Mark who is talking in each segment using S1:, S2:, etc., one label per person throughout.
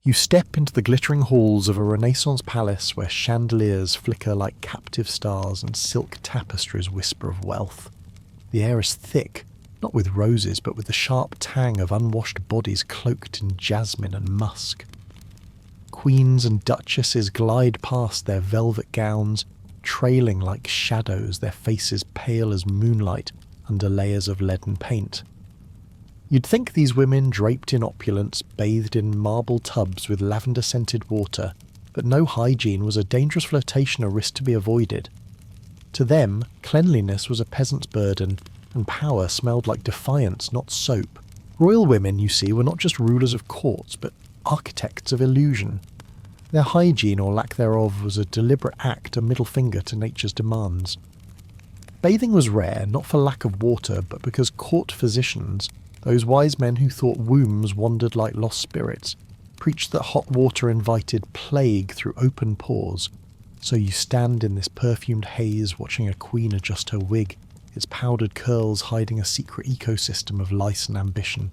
S1: You step into the glittering halls of a Renaissance palace where chandeliers flicker like captive stars and silk tapestries whisper of wealth. The air is thick, not with roses, but with the sharp tang of unwashed bodies cloaked in jasmine and musk. Queens and duchesses glide past their velvet gowns, trailing like shadows, their faces pale as moonlight under layers of leaden paint. You'd think these women, draped in opulence, bathed in marble tubs with lavender-scented water, but no hygiene was a dangerous flirtation, a risk to be avoided. To them, cleanliness was a peasant's burden, and power smelled like defiance, not soap. Royal women, you see, were not just rulers of courts, but architects of illusion. Their hygiene, or lack thereof, was a deliberate act, a middle finger to nature's demands. Bathing was rare, not for lack of water, but because court physicians, those wise men who thought wombs wandered like lost spirits, preached that hot water invited plague through open pores. So you stand in this perfumed haze watching a queen adjust her wig, its powdered curls hiding a secret ecosystem of lice and ambition.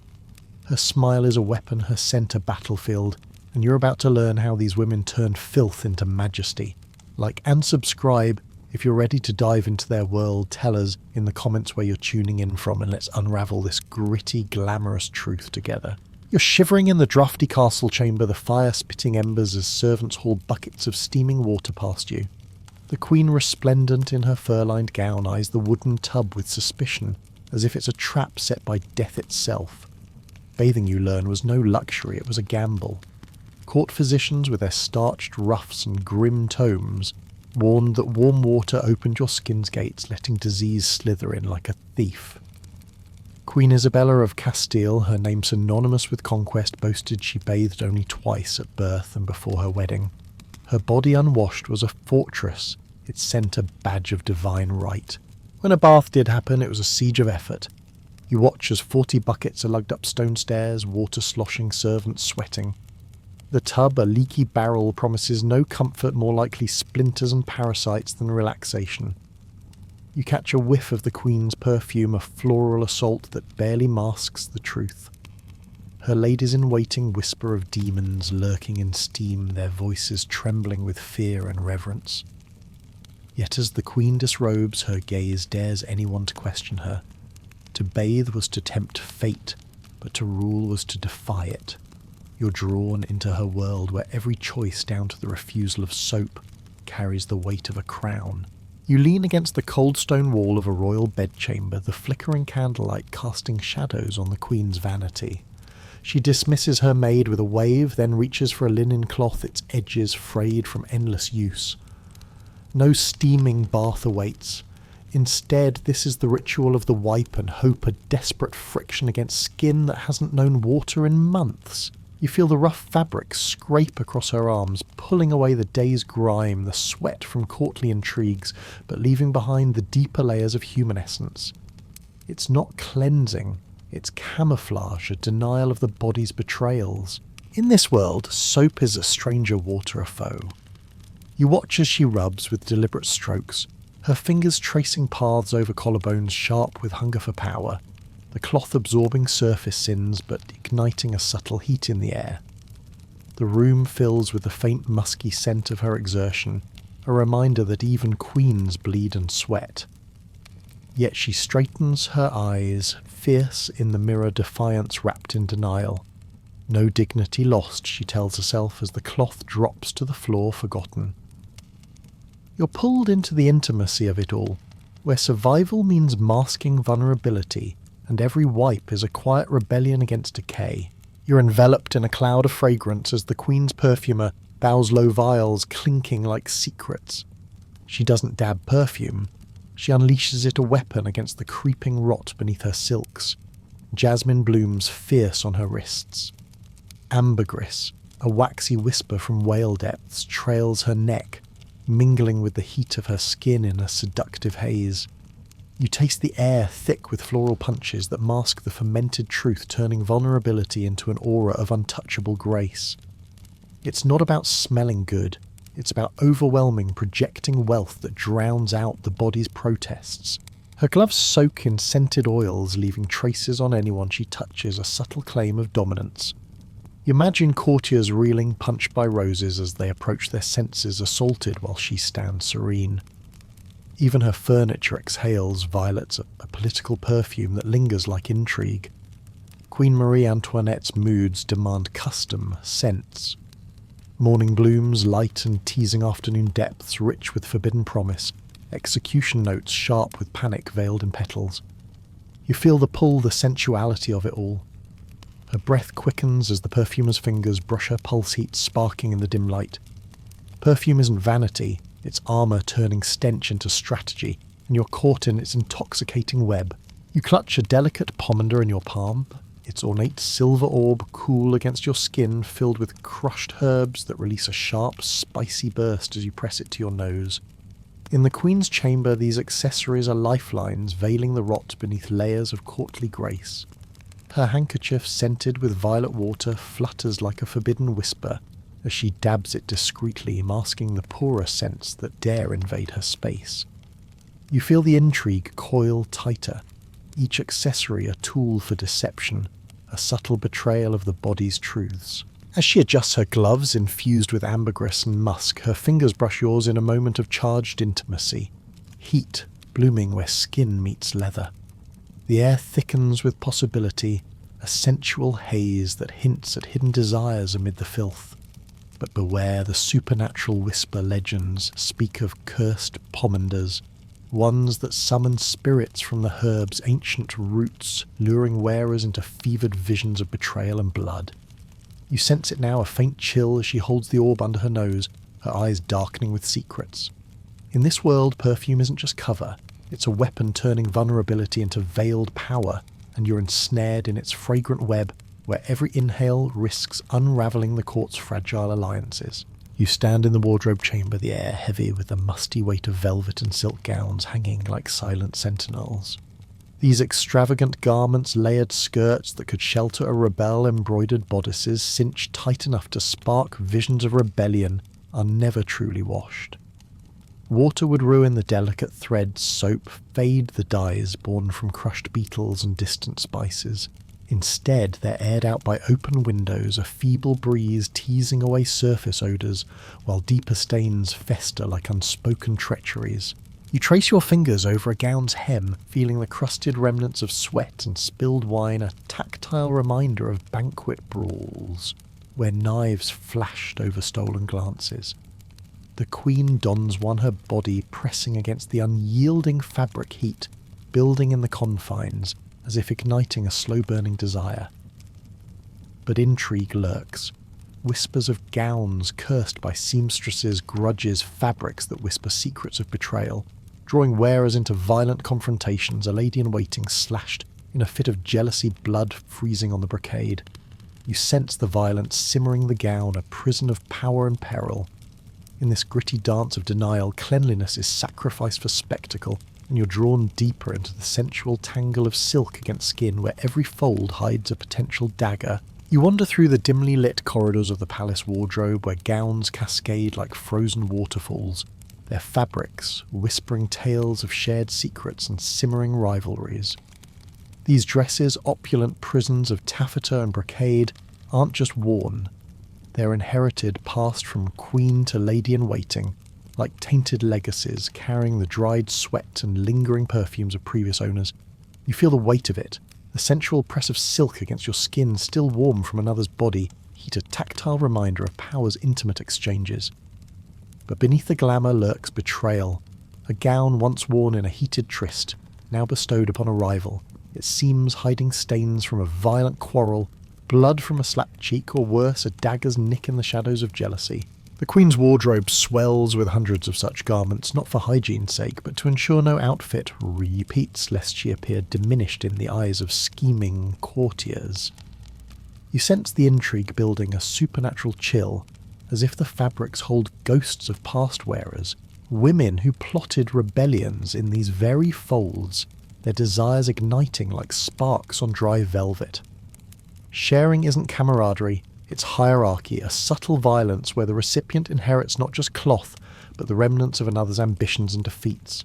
S1: Her smile is a weapon, her scent a battlefield, and you're about to learn how these women turned filth into majesty. Like and subscribe. If you're ready to dive into their world, tell us in the comments where you're tuning in from, and let's unravel this gritty, glamorous truth together. You're shivering in the drafty castle chamber, the fire spitting embers as servants haul buckets of steaming water past you. The queen, resplendent in her fur-lined gown, eyes the wooden tub with suspicion, as if it's a trap set by death itself. Bathing, you learn, was no luxury, it was a gamble. Court physicians, with their starched ruffs and grim tomes, warned that warm water opened your skin's gates, letting disease slither in like a thief. Queen Isabella of Castile, her name synonymous with conquest, boasted she bathed only twice, at birth and before her wedding. Her body unwashed was a fortress, its scent a badge of divine right. When a bath did happen, it was a siege of effort. You watch as 40 buckets are lugged up stone stairs, water sloshing, servants sweating. The tub, a leaky barrel, promises no comfort, more likely splinters and parasites than relaxation. You catch a whiff of the Queen's perfume, a floral assault that barely masks the truth. Her ladies-in-waiting whisper of demons lurking in steam, their voices trembling with fear and reverence. Yet as the Queen disrobes, her gaze dares anyone to question her. To bathe was to tempt fate, but to rule was to defy it. You're drawn into her world where every choice, down to the refusal of soap, carries the weight of a crown. You lean against the cold stone wall of a royal bedchamber, the flickering candlelight casting shadows on the Queen's vanity. She dismisses her maid with a wave, then reaches for a linen cloth, its edges frayed from endless use. No steaming bath awaits. Instead, this is the ritual of the wipe and hope, a desperate friction against skin that hasn't known water in months. You feel the rough fabric scrape across her arms, pulling away the day's grime, the sweat from courtly intrigues, but leaving behind the deeper layers of human essence. It's not cleansing, it's camouflage, a denial of the body's betrayals. In this world, soap is a stranger, water a foe. You watch as she rubs with deliberate strokes, her fingers tracing paths over collarbones sharp with hunger for power, the cloth absorbing surface sins but igniting a subtle heat in the air. The room fills with the faint musky scent of her exertion, a reminder that even queens bleed and sweat. Yet she straightens her eyes, fierce in the mirror, defiance wrapped in denial. No dignity lost, she tells herself as the cloth drops to the floor forgotten. You're pulled into the intimacy of it all, where survival means masking vulnerability, and every wipe is a quiet rebellion against decay. You're enveloped in a cloud of fragrance as the Queen's perfumer bows low vials clinking like secrets. She doesn't dab perfume. She unleashes it a weapon against the creeping rot beneath her silks. Jasmine blooms fierce on her wrists. Ambergris, a waxy whisper from whale depths, trails her neck, mingling with the heat of her skin in a seductive haze. You taste the air thick with floral punches that mask the fermented truth, turning vulnerability into an aura of untouchable grace. It's not about smelling good, it's about overwhelming, projecting wealth that drowns out the body's protests. Her gloves soak in scented oils, leaving traces on anyone she touches, a subtle claim of dominance. You imagine courtiers reeling punched by roses as they approach their senses assaulted while she stands serene. Even her furniture exhales violets, a political perfume that lingers like intrigue. Queen Marie Antoinette's moods demand custom scents. Morning blooms, light and teasing afternoon depths rich with forbidden promise, execution notes sharp with panic veiled in petals. You feel the pull, the sensuality of it all. Her breath quickens as the perfumer's fingers brush her pulse heat sparking in the dim light. Perfume isn't vanity, it's armour turning stench into strategy, and you're caught in its intoxicating web. You clutch a delicate pomander in your palm, its ornate silver orb cool against your skin filled with crushed herbs that release a sharp, spicy burst as you press it to your nose. In the Queen's chamber, these accessories are lifelines veiling the rot beneath layers of courtly grace. Her handkerchief, scented with violet water, flutters like a forbidden whisper as she dabs it discreetly, masking the poorer scents that dare invade her space. You feel the intrigue coil tighter, each accessory a tool for deception, a subtle betrayal of the body's truths. As she adjusts her gloves infused with ambergris and musk, her fingers brush yours in a moment of charged intimacy, heat blooming where skin meets leather. The air thickens with possibility, a sensual haze that hints at hidden desires amid the filth. But beware, the supernatural whisper legends speak of cursed pomanders, ones that summon spirits from the herb's ancient roots, luring wearers into fevered visions of betrayal and blood. You sense it now, a faint chill as she holds the orb under her nose, her eyes darkening with secrets. In this world, perfume isn't just cover. It's a weapon turning vulnerability into veiled power, and you're ensnared in its fragrant web where every inhale risks unravelling the court's fragile alliances. You stand in the wardrobe chamber, the air heavy with the musty weight of velvet and silk gowns hanging like silent sentinels. These extravagant garments, layered skirts that could shelter a rebel-embroidered bodices cinched tight enough to spark visions of rebellion, are never truly washed. Water would ruin the delicate threads, soap fade the dyes born from crushed beetles and distant spices. Instead, they're aired out by open windows, a feeble breeze teasing away surface odours, while deeper stains fester like unspoken treacheries. You trace your fingers over a gown's hem, feeling the crusted remnants of sweat and spilled wine, a tactile reminder of banquet brawls, where knives flashed over stolen glances. The Queen dons one, her body pressing against the unyielding fabric heat, building in the confines, as if igniting a slow-burning desire. But intrigue lurks. Whispers of gowns cursed by seamstresses, grudges, fabrics that whisper secrets of betrayal, drawing wearers into violent confrontations, a lady-in-waiting slashed in a fit of jealousy, blood freezing on the brocade. You sense the violence simmering the gown, a prison of power and peril. In this gritty dance of denial, cleanliness is sacrificed for spectacle, and you're drawn deeper into the sensual tangle of silk against skin where every fold hides a potential dagger. You wander through the dimly lit corridors of the palace wardrobe where gowns cascade like frozen waterfalls, their fabrics whispering tales of shared secrets and simmering rivalries. These dresses, opulent prisons of taffeta and brocade, aren't just worn. They're inherited, passed from queen to lady-in-waiting, like tainted legacies carrying the dried sweat and lingering perfumes of previous owners. You feel the weight of it, the sensual press of silk against your skin still warm from another's body, heat a tactile reminder of power's intimate exchanges. But beneath the glamour lurks betrayal, a gown once worn in a heated tryst, now bestowed upon a rival, its seams hiding stains from a violent quarrel, blood from a slapped cheek, or worse, a dagger's nick in the shadows of jealousy. The Queen's wardrobe swells with hundreds of such garments, not for hygiene's sake, but to ensure no outfit repeats lest she appear diminished in the eyes of scheming courtiers. You sense the intrigue building, a supernatural chill, as if the fabrics hold ghosts of past wearers, women who plotted rebellions in these very folds, their desires igniting like sparks on dry velvet. Sharing isn't camaraderie, it's hierarchy, a subtle violence where the recipient inherits not just cloth, but the remnants of another's ambitions and defeats.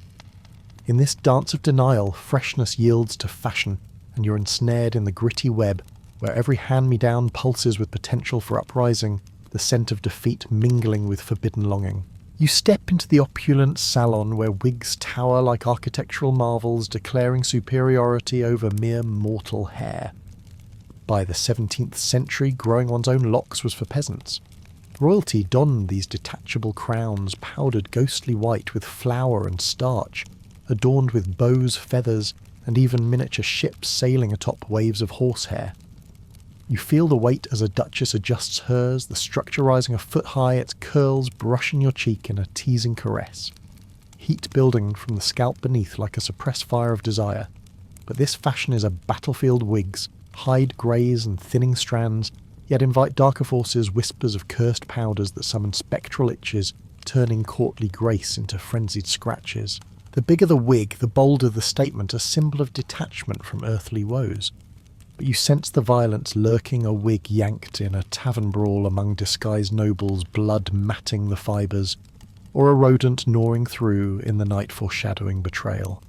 S1: In this dance of denial, freshness yields to fashion, and you're ensnared in the gritty web, where every hand-me-down pulses with potential for uprising, the scent of defeat mingling with forbidden longing. You step into the opulent salon where wigs tower like architectural marvels, declaring superiority over mere mortal hair. By the 17th century, growing one's own locks was for peasants. Royalty donned these detachable crowns, powdered ghostly white with flour and starch, adorned with bows, feathers, and even miniature ships sailing atop waves of horsehair. You feel the weight as a duchess adjusts hers, the structure rising a foot high, its curls brushing your cheek in a teasing caress. Heat building from the scalp beneath like a suppressed fire of desire. But this fashion is a battlefield wigs, hide greys and thinning strands, yet invite darker forces, whispers of cursed powders that summon spectral itches, turning courtly grace into frenzied scratches. The bigger the wig, the bolder the statement, a symbol of detachment from earthly woes. But you sense the violence lurking, a wig yanked in a tavern brawl among disguised nobles, blood matting the fibres, or a rodent gnawing through in the night foreshadowing betrayal.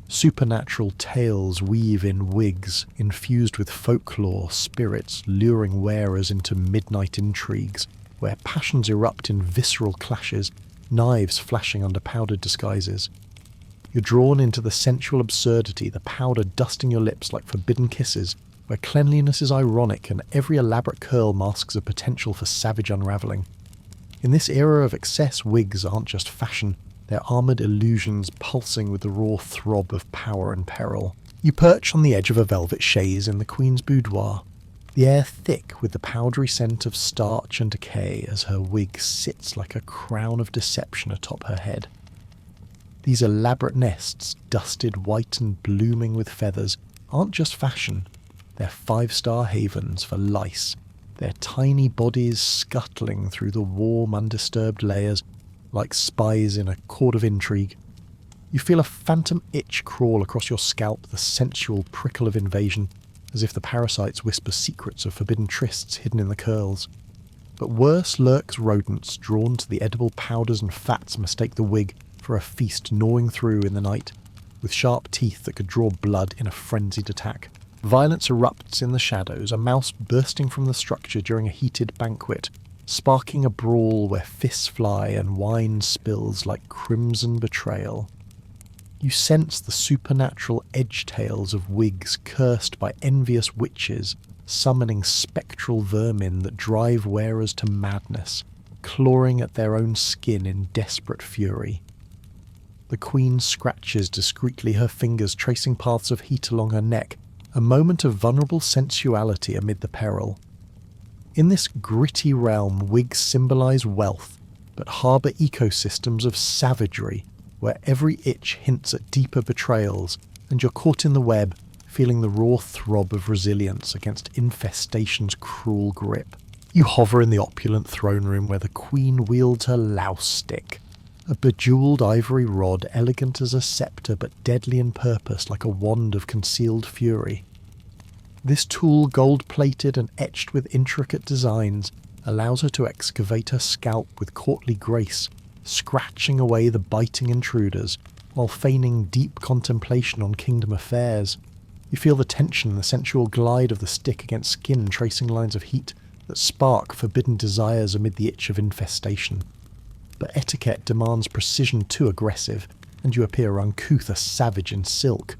S1: Supernatural tales weave in wigs, infused with folklore, spirits luring wearers into midnight intrigues, where passions erupt in visceral clashes, knives flashing under powdered disguises. You're drawn into the sensual absurdity, the powder dusting your lips like forbidden kisses, where cleanliness is ironic and every elaborate curl masks a potential for savage unravelling. In this era of excess, wigs aren't just fashion, they're armoured illusions pulsing with the raw throb of power and peril. You perch on the edge of a velvet chaise in the Queen's boudoir, the air thick with the powdery scent of starch and decay as her wig sits like a crown of deception atop her head. These elaborate nests, dusted white and blooming with feathers, aren't just fashion, they're five-star havens for lice, their tiny bodies scuttling through the warm, undisturbed layers like spies in a court of intrigue. You feel a phantom itch crawl across your scalp, the sensual prickle of invasion, as if the parasites whisper secrets of forbidden trysts hidden in the curls. But worse lurks rodents drawn to the edible powders and fats mistake the wig for a feast gnawing through in the night, with sharp teeth that could draw blood in a frenzied attack. Violence erupts in the shadows, a mouse bursting from the structure during a heated banquet, sparking a brawl where fists fly and wine spills like crimson betrayal. You sense the supernatural edge-tails of wigs cursed by envious witches, summoning spectral vermin that drive wearers to madness, clawing at their own skin in desperate fury. The Queen scratches discreetly, her fingers tracing paths of heat along her neck, a moment of vulnerable sensuality amid the peril. In this gritty realm, wigs symbolise wealth, but harbour ecosystems of savagery, where every itch hints at deeper betrayals, and you're caught in the web, feeling the raw throb of resilience against infestation's cruel grip. You hover in the opulent throne room where the Queen wields her louse stick, a bejewelled ivory rod elegant as a sceptre but deadly in purpose like a wand of concealed fury. This tool, gold-plated and etched with intricate designs, allows her to excavate her scalp with courtly grace, scratching away the biting intruders, while feigning deep contemplation on kingdom affairs. You feel the tension, the sensual glide of the stick against skin, tracing lines of heat that spark forbidden desires amid the itch of infestation. But etiquette demands precision too aggressive, and you appear uncouth, a savage in silk.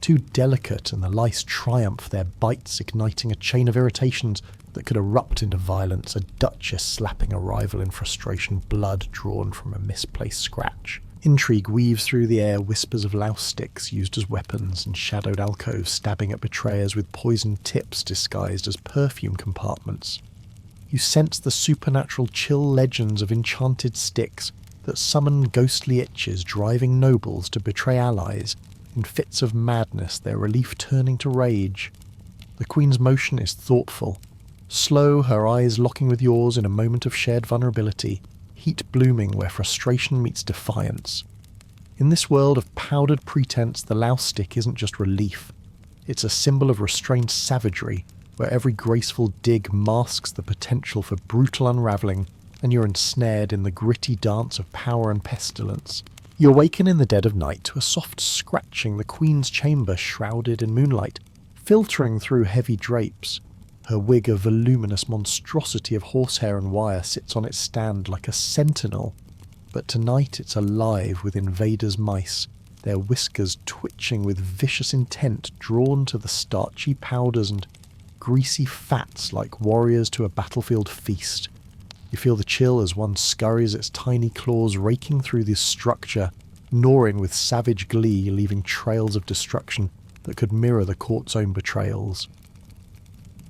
S1: Too delicate, and the lice triumph, their bites igniting a chain of irritations that could erupt into violence, a duchess slapping a rival in frustration, blood drawn from a misplaced scratch. Intrigue weaves through the air, whispers of louse sticks used as weapons, and shadowed alcoves stabbing at betrayers with poisoned tips disguised as perfume compartments. You sense the supernatural chill legends of enchanted sticks that summon ghostly itches, driving nobles to betray allies, in fits of madness, their relief turning to rage. The Queen's motion is thoughtful, slow, her eyes locking with yours in a moment of shared vulnerability, heat blooming where frustration meets defiance. In this world of powdered pretense, the louse stick isn't just relief. It's a symbol of restrained savagery, where every graceful dig masks the potential for brutal unravelling, and you're ensnared in the gritty dance of power and pestilence. You awaken in the dead of night to a soft scratching, the Queen's chamber shrouded in moonlight, filtering through heavy drapes. Her wig, a voluminous monstrosity of horsehair and wire, sits on its stand like a sentinel, but tonight it's alive with invaders' mice, their whiskers twitching with vicious intent, drawn to the starchy powders and greasy fats like warriors to a battlefield feast. You feel the chill as one scurries its tiny claws raking through this structure, gnawing with savage glee, leaving trails of destruction that could mirror the court's own betrayals.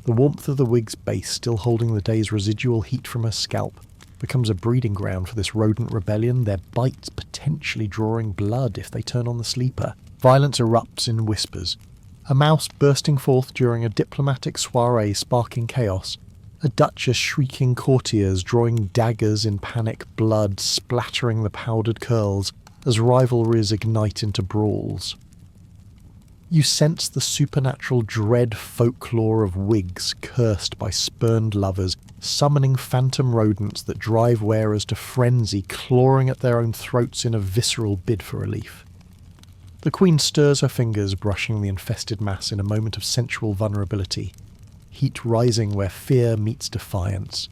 S1: The warmth of the wig's base, still holding the day's residual heat from her scalp, becomes a breeding ground for this rodent rebellion, their bites potentially drawing blood if they turn on the sleeper. Violence erupts in whispers. A mouse bursting forth during a diplomatic soiree sparking chaos. A duchess shrieking courtiers, drawing daggers in panic, blood splattering the powdered curls as rivalries ignite into brawls. You sense the supernatural dread folklore of wigs cursed by spurned lovers, summoning phantom rodents that drive wearers to frenzy, clawing at their own throats in a visceral bid for relief. The Queen stirs her fingers, brushing the infested mass in a moment of sensual vulnerability, heat rising where fear meets defiance.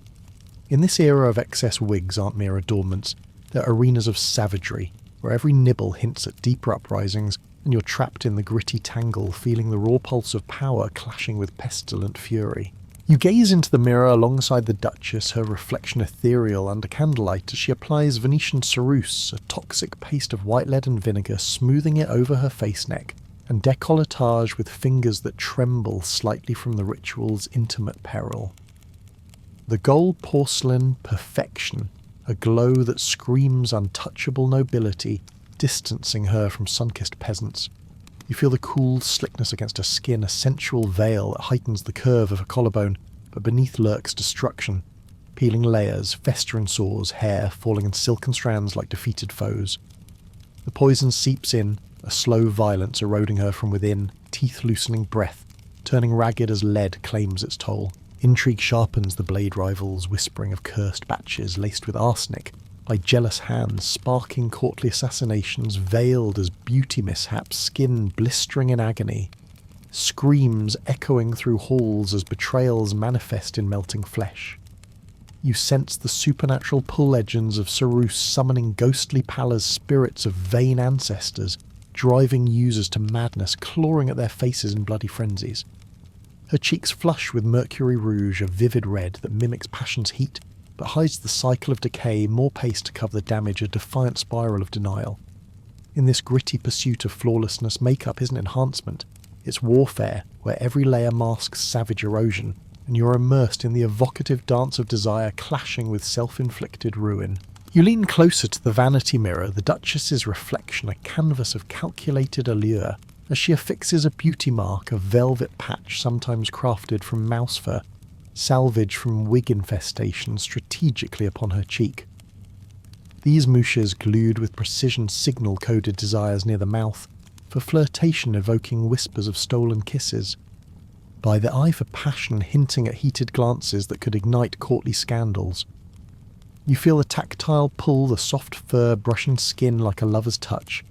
S1: In this era of excess, wigs aren't mere adornments, they're arenas of savagery, where every nibble hints at deeper uprisings, and you're trapped in the gritty tangle, feeling the raw pulse of power clashing with pestilent fury. You gaze into the mirror alongside the Duchess, her reflection ethereal under candlelight as she applies Venetian ceruse, a toxic paste of white lead and vinegar, smoothing it over her face neck, and décolletage with fingers that tremble slightly from the ritual's intimate peril. The gold porcelain perfection, a glow that screams untouchable nobility, distancing her from sun-kissed peasants. You feel the cool slickness against her skin, a sensual veil that heightens the curve of her collarbone, but beneath lurks destruction. Peeling layers, festering sores, hair falling in silken strands like defeated foes. The poison seeps in, a slow violence eroding her from within, teeth-loosening breath, turning ragged as lead claims its toll. Intrigue sharpens the blade rivals, whispering of cursed batches laced with arsenic, like jealous hands sparking courtly assassinations, veiled as beauty mishaps, skin blistering in agony. Screams echoing through halls as betrayals manifest in melting flesh. You sense the supernatural pull legends of ceruse summoning ghostly pallors, spirits of vain ancestors, driving users to madness, clawing at their faces in bloody frenzies. Her cheeks flush with mercury rouge, a vivid red that mimics passion's heat, but hides the cycle of decay, more paste to cover the damage, a defiant spiral of denial. In this gritty pursuit of flawlessness, makeup isn't enhancement, it's warfare, where every layer masks savage erosion, and you're immersed in the evocative dance of desire clashing with self-inflicted ruin. You lean closer to the vanity mirror, the Duchess's reflection a canvas of calculated allure, as she affixes a beauty mark, a velvet patch sometimes crafted from mouse fur, salvage from wig infestation strategically upon her cheek. These mouches glued with precision signal-coded desires near the mouth, for flirtation evoking whispers of stolen kisses. By the eye for passion hinting at heated glances that could ignite courtly scandals. You feel the tactile pull, the soft fur brushing skin like a lover's touch,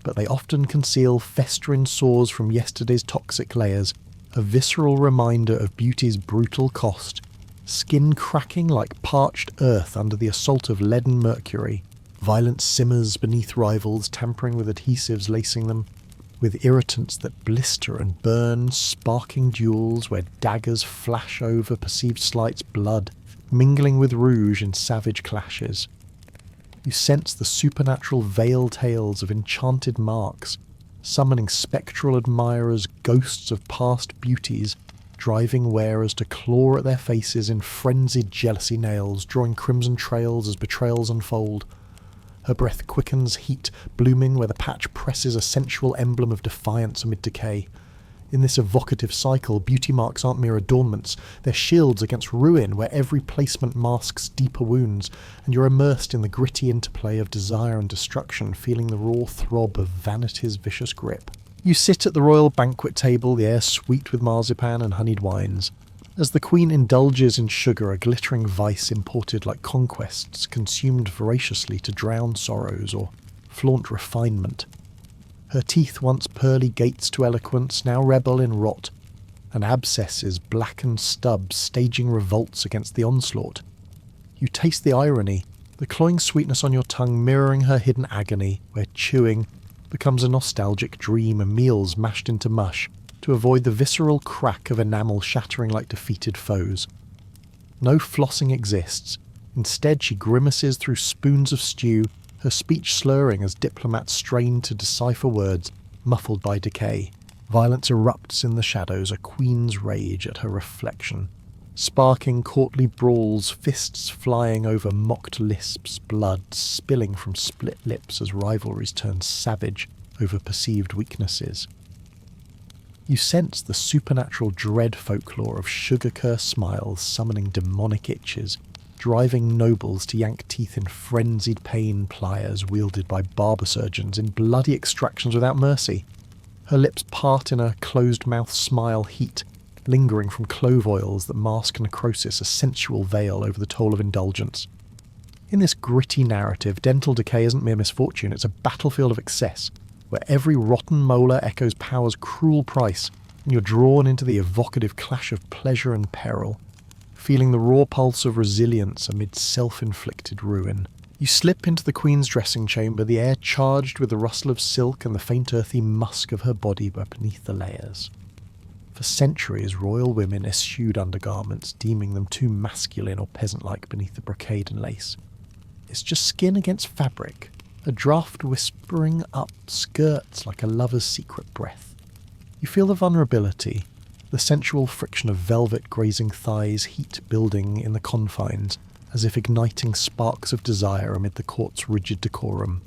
S1: but they often conceal festering sores from yesterday's toxic layers, a visceral reminder of beauty's brutal cost, skin cracking like parched earth under the assault of leaden mercury. Violence simmers beneath rivals, tampering with adhesives lacing them, with irritants that blister and burn, sparking duels where daggers flash over perceived slights, blood, mingling with rouge in savage clashes. You sense the supernatural veil tales of enchanted marks, summoning spectral admirers, ghosts of past beauties, driving wearers to claw at their faces in frenzied jealousy nails, drawing crimson trails as betrayals unfold. Her breath quickens, heat blooming where the patch presses a sensual emblem of defiance amid decay. In this evocative cycle, beauty marks aren't mere adornments, they're shields against ruin where every placement masks deeper wounds, and you're immersed in the gritty interplay of desire and destruction, feeling the raw throb of vanity's vicious grip. You sit at the royal banquet table, the air sweet with marzipan and honeyed wines. As the Queen indulges in sugar, a glittering vice imported like conquests, consumed voraciously to drown sorrows or flaunt refinement. Her teeth, once pearly gates to eloquence, now rebel in rot, and abscesses, blackened stubs staging revolts against the onslaught. You taste the irony, the cloying sweetness on your tongue mirroring her hidden agony, where chewing becomes a nostalgic dream and meals mashed into mush to avoid the visceral crack of enamel shattering like defeated foes. No flossing exists. Instead, she grimaces through spoons of stew, her speech slurring as diplomats strain to decipher words muffled by decay. Violence erupts in the shadows, a queen's rage at her reflection. Sparking courtly brawls, fists flying over mocked lisps, blood spilling from split lips as rivalries turn savage over perceived weaknesses. You sense the supernatural dread folklore of sugar-cursed smiles summoning demonic itches, driving nobles to yank teeth in frenzied pain pliers wielded by barber surgeons in bloody extractions without mercy. Her lips part in a closed-mouth smile heat, lingering from clove oils that mask necrosis, a sensual veil over the toll of indulgence. In this gritty narrative, dental decay isn't mere misfortune, it's a battlefield of excess, where every rotten molar echoes power's cruel price, and you're drawn into the evocative clash of pleasure and peril, feeling the raw pulse of resilience amid self-inflicted ruin. You slip into the queen's dressing chamber, the air charged with the rustle of silk and the faint earthy musk of her body beneath the layers. For centuries, royal women eschewed undergarments, deeming them too masculine or peasant-like beneath the brocade and lace. It's just skin against fabric, a draught whispering up skirts like a lover's secret breath. You feel the vulnerability, the sensual friction of velvet grazing thighs, heat building in the confines, as if igniting sparks of desire amid the court's rigid decorum.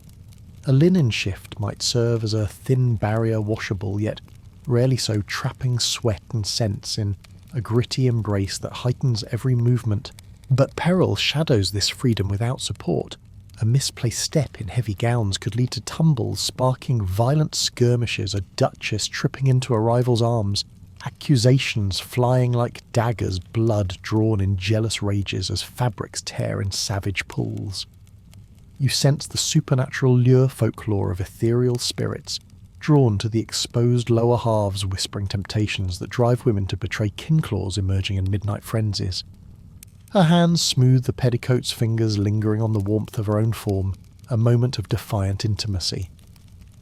S1: A linen shift might serve as a thin barrier washable, yet rarely so, trapping sweat and scents in a gritty embrace that heightens every movement. But peril shadows this freedom without support. A misplaced step in heavy gowns could lead to tumbles, sparking violent skirmishes, a duchess tripping into a rival's arms, accusations flying like daggers, blood drawn in jealous rages as fabrics tear in savage pulls. You sense the supernatural lure folklore of ethereal spirits, drawn to the exposed lower halves, whispering temptations that drive women to betray kin-claws emerging in midnight frenzies. Her hands smooth the petticoat's fingers lingering on the warmth of her own form, a moment of defiant intimacy.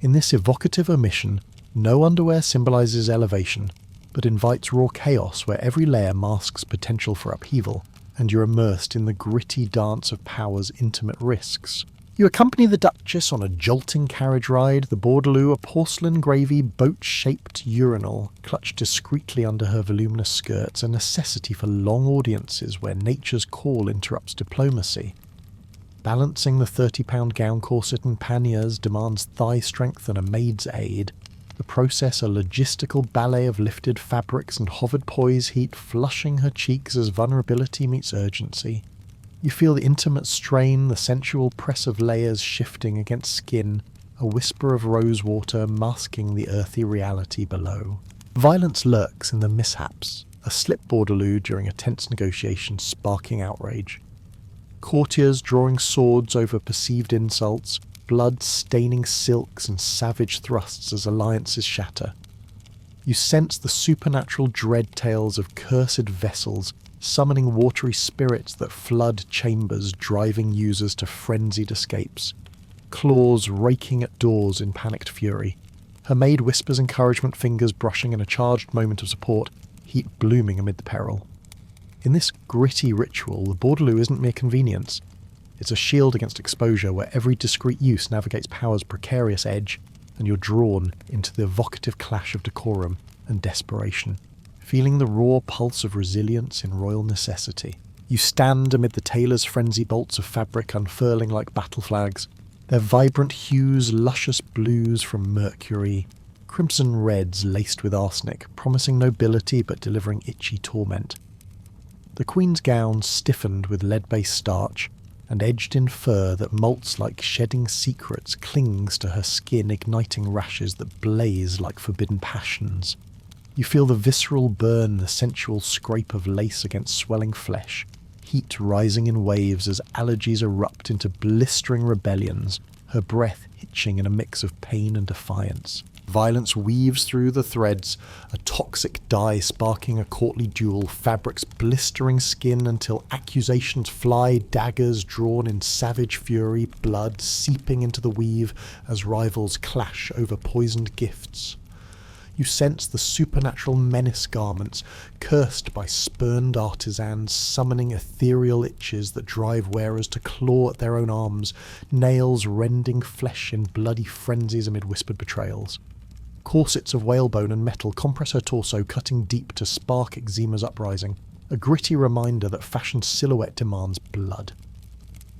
S1: In this evocative omission, no underwear symbolizes elevation, but invites raw chaos where every layer masks potential for upheaval, and you're immersed in the gritty dance of power's intimate risks. You accompany the Duchess on a jolting carriage ride, the Bordeloo a porcelain gravy boat-shaped urinal clutched discreetly under her voluminous skirts, a necessity for long audiences where nature's call interrupts diplomacy. Balancing the 30-pound gown corset and panniers demands thigh strength and a maid's aid, the process a logistical ballet of lifted fabrics and hovered poise heat flushing her cheeks as vulnerability meets urgency. You feel the intimate strain, the sensual press of layers shifting against skin, a whisper of rose water masking the earthy reality below. Violence lurks in the mishaps, a slip Bordeloo during a tense negotiation sparking outrage. Courtiers drawing swords over perceived insults, blood staining silks and savage thrusts as alliances shatter. You sense the supernatural dread tales of cursed vessels summoning watery spirits that flood chambers, driving users to frenzied escapes. Claws raking at doors in panicked fury. Her maid whispers encouragement, fingers brushing in a charged moment of support, heat blooming amid the peril. In this gritty ritual, the Bordeloo isn't mere convenience. It's a shield against exposure where every discreet use navigates power's precarious edge, and you're drawn into the evocative clash of decorum and desperation, feeling the raw pulse of resilience in royal necessity. You stand amid the tailor's frenzy bolts of fabric unfurling like battle flags, their vibrant hues luscious blues from mercury, crimson reds laced with arsenic, promising nobility but delivering itchy torment. The queen's gown stiffened with lead-based starch, and edged in fur that molts like shedding secrets clings to her skin, igniting rashes that blaze like forbidden passions. You feel the visceral burn, the sensual scrape of lace against swelling flesh, heat rising in waves as allergies erupt into blistering rebellions, her breath hitching in a mix of pain and defiance. Violence weaves through the threads, a toxic dye sparking a courtly duel, fabrics blistering skin until accusations fly, daggers drawn in savage fury, blood seeping into the weave as rivals clash over poisoned gifts. You sense the supernatural menace garments, cursed by spurned artisans, summoning ethereal itches that drive wearers to claw at their own arms, nails rending flesh in bloody frenzies amid whispered betrayals. Corsets of whalebone and metal compress her torso, cutting deep to spark eczema's uprising, a gritty reminder that fashion's silhouette demands blood.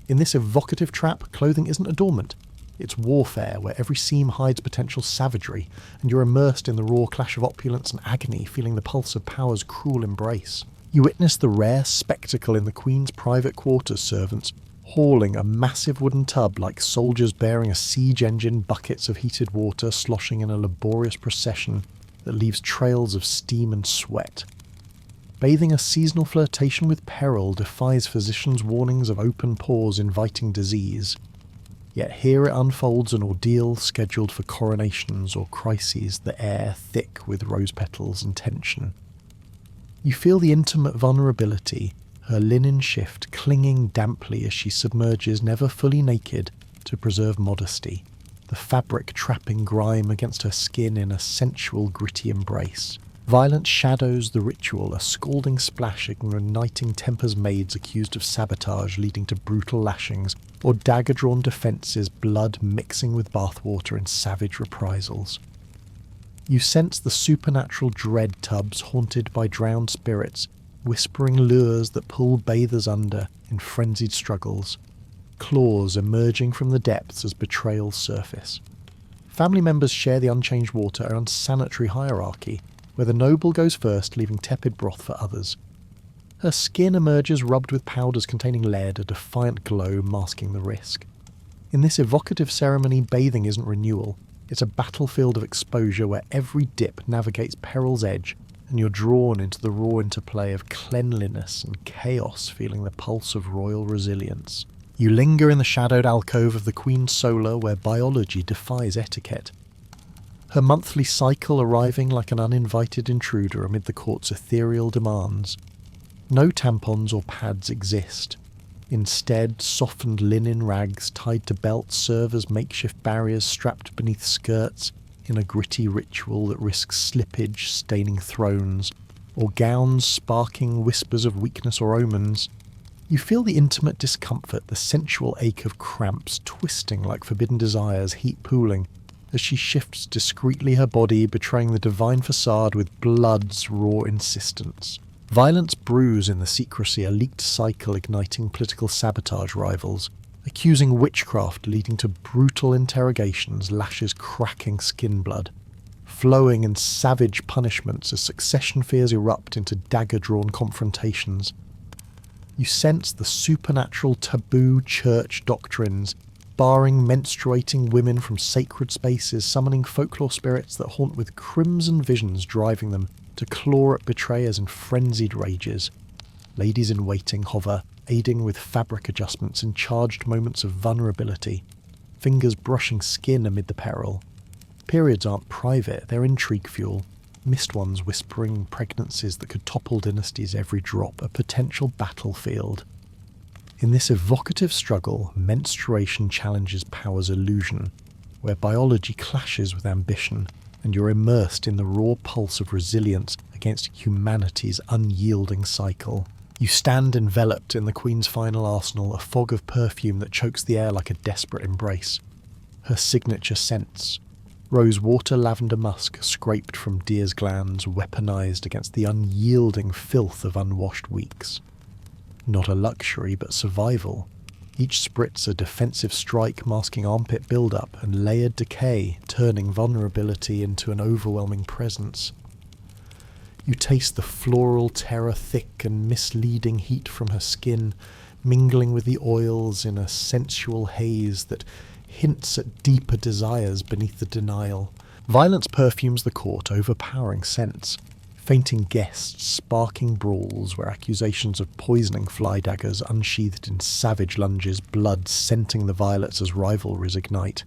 S1: In this evocative trap, clothing isn't adornment. It's warfare, where every seam hides potential savagery, and you're immersed in the raw clash of opulence and agony, feeling the pulse of power's cruel embrace. You witness the rare spectacle in the Queen's private quarters, servants hauling a massive wooden tub like soldiers bearing a siege engine, buckets of heated water sloshing in a laborious procession that leaves trails of steam and sweat. Bathing a seasonal flirtation with peril defies physicians' warnings of open pores inviting disease. Yet here it unfolds, an ordeal scheduled for coronations or crises, the air thick with rose petals and tension. You feel the intimate vulnerability, her linen shift clinging damply as she submerges, never fully naked, to preserve modesty, the fabric trapping grime against her skin in a sensual, gritty embrace. Violence shadows the ritual, a scalding splash igniting Temper's maids accused of sabotage leading to brutal lashings, or dagger-drawn defences, blood mixing with bathwater in savage reprisals. You sense the supernatural dread tubs haunted by drowned spirits, whispering lures that pull bathers under in frenzied struggles, claws emerging from the depths as betrayals surface. Family members share the unchanged water, an unsanitary hierarchy, where the noble goes first, leaving tepid broth for others. Her skin emerges rubbed with powders containing lead, a defiant glow masking the risk. In this evocative ceremony, bathing isn't renewal. It's a battlefield of exposure where every dip navigates peril's edge, and you're drawn into the raw interplay of cleanliness and chaos, feeling the pulse of royal resilience. You linger in the shadowed alcove of the Queen's solar, where biology defies etiquette. Her monthly cycle arriving like an uninvited intruder amid the court's ethereal demands. No tampons or pads exist. Instead, softened linen rags tied to belts serve as makeshift barriers strapped beneath skirts in a gritty ritual that risks slippage staining thrones, or gowns sparking whispers of weakness or omens. You feel the intimate discomfort, the sensual ache of cramps twisting like forbidden desires, heat pooling, as she shifts discreetly her body, betraying the divine facade with blood's raw insistence. Violence brews in the secrecy, a leaked cycle igniting political sabotage rivals, accusing witchcraft leading to brutal interrogations, lashes cracking skin blood, flowing in savage punishments as succession fears erupt into dagger-drawn confrontations. You sense the supernatural taboo church doctrines, barring menstruating women from sacred spaces, summoning folklore spirits that haunt with crimson visions driving them to claw at betrayers in frenzied rages. Ladies in waiting hover, aiding with fabric adjustments in charged moments of vulnerability, fingers brushing skin amid the peril. Periods aren't private, they're intrigue fuel, missed ones whispering pregnancies that could topple dynasties every drop, a potential battlefield. In this evocative struggle, menstruation challenges power's illusion, where biology clashes with ambition, and you're immersed in the raw pulse of resilience against humanity's unyielding cycle. You stand enveloped in the Queen's final arsenal, a fog of perfume that chokes the air like a desperate embrace. Her signature scents, rose-water lavender musk scraped from deer's glands, weaponized against the unyielding filth of unwashed weeks. Not a luxury, but survival. Each spritz a defensive strike masking armpit build-up and layered decay, turning vulnerability into an overwhelming presence. You taste the floral terror thick and misleading heat from her skin, mingling with the oils in a sensual haze that hints at deeper desires beneath the denial. Violence perfumes the court, overpowering scents. Fainting guests, sparking brawls where accusations of poisoning fly daggers unsheathed in savage lunges, blood scenting the violets as rivalries ignite.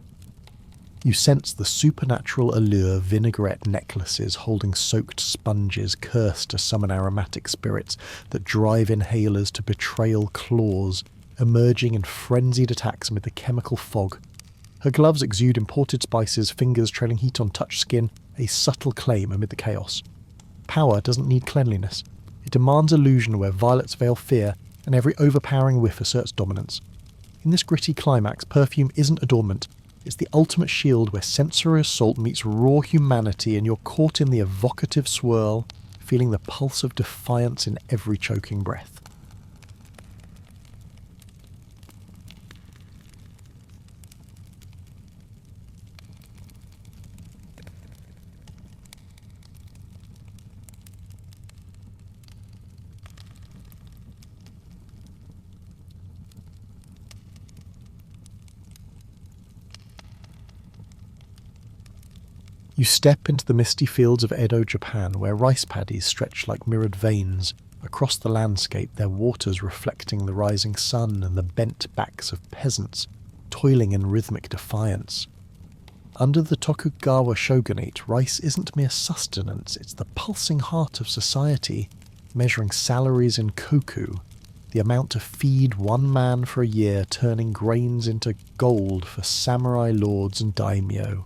S1: You sense the supernatural allure vinaigrette necklaces holding soaked sponges cursed to summon aromatic spirits that drive inhalers to betrayal claws, emerging in frenzied attacks amid the chemical fog. Her gloves exude imported spices, fingers trailing heat on touch skin, a subtle claim amid the chaos. Power doesn't need cleanliness. It demands illusion where violets veil fear, and every overpowering whiff asserts dominance. In this gritty climax, perfume isn't adornment. It's the ultimate shield where sensory assault meets raw humanity and you're caught in the evocative swirl, feeling the pulse of defiance in every choking breath. You step into the misty fields of Edo, Japan, where rice paddies stretch like mirrored veins. Across the landscape, their waters reflecting the rising sun and the bent backs of peasants, toiling in rhythmic defiance. Under the Tokugawa shogunate, rice isn't mere sustenance, it's the pulsing heart of society, measuring salaries in koku, the amount to feed one man for a year, turning grains into gold for samurai lords and daimyo.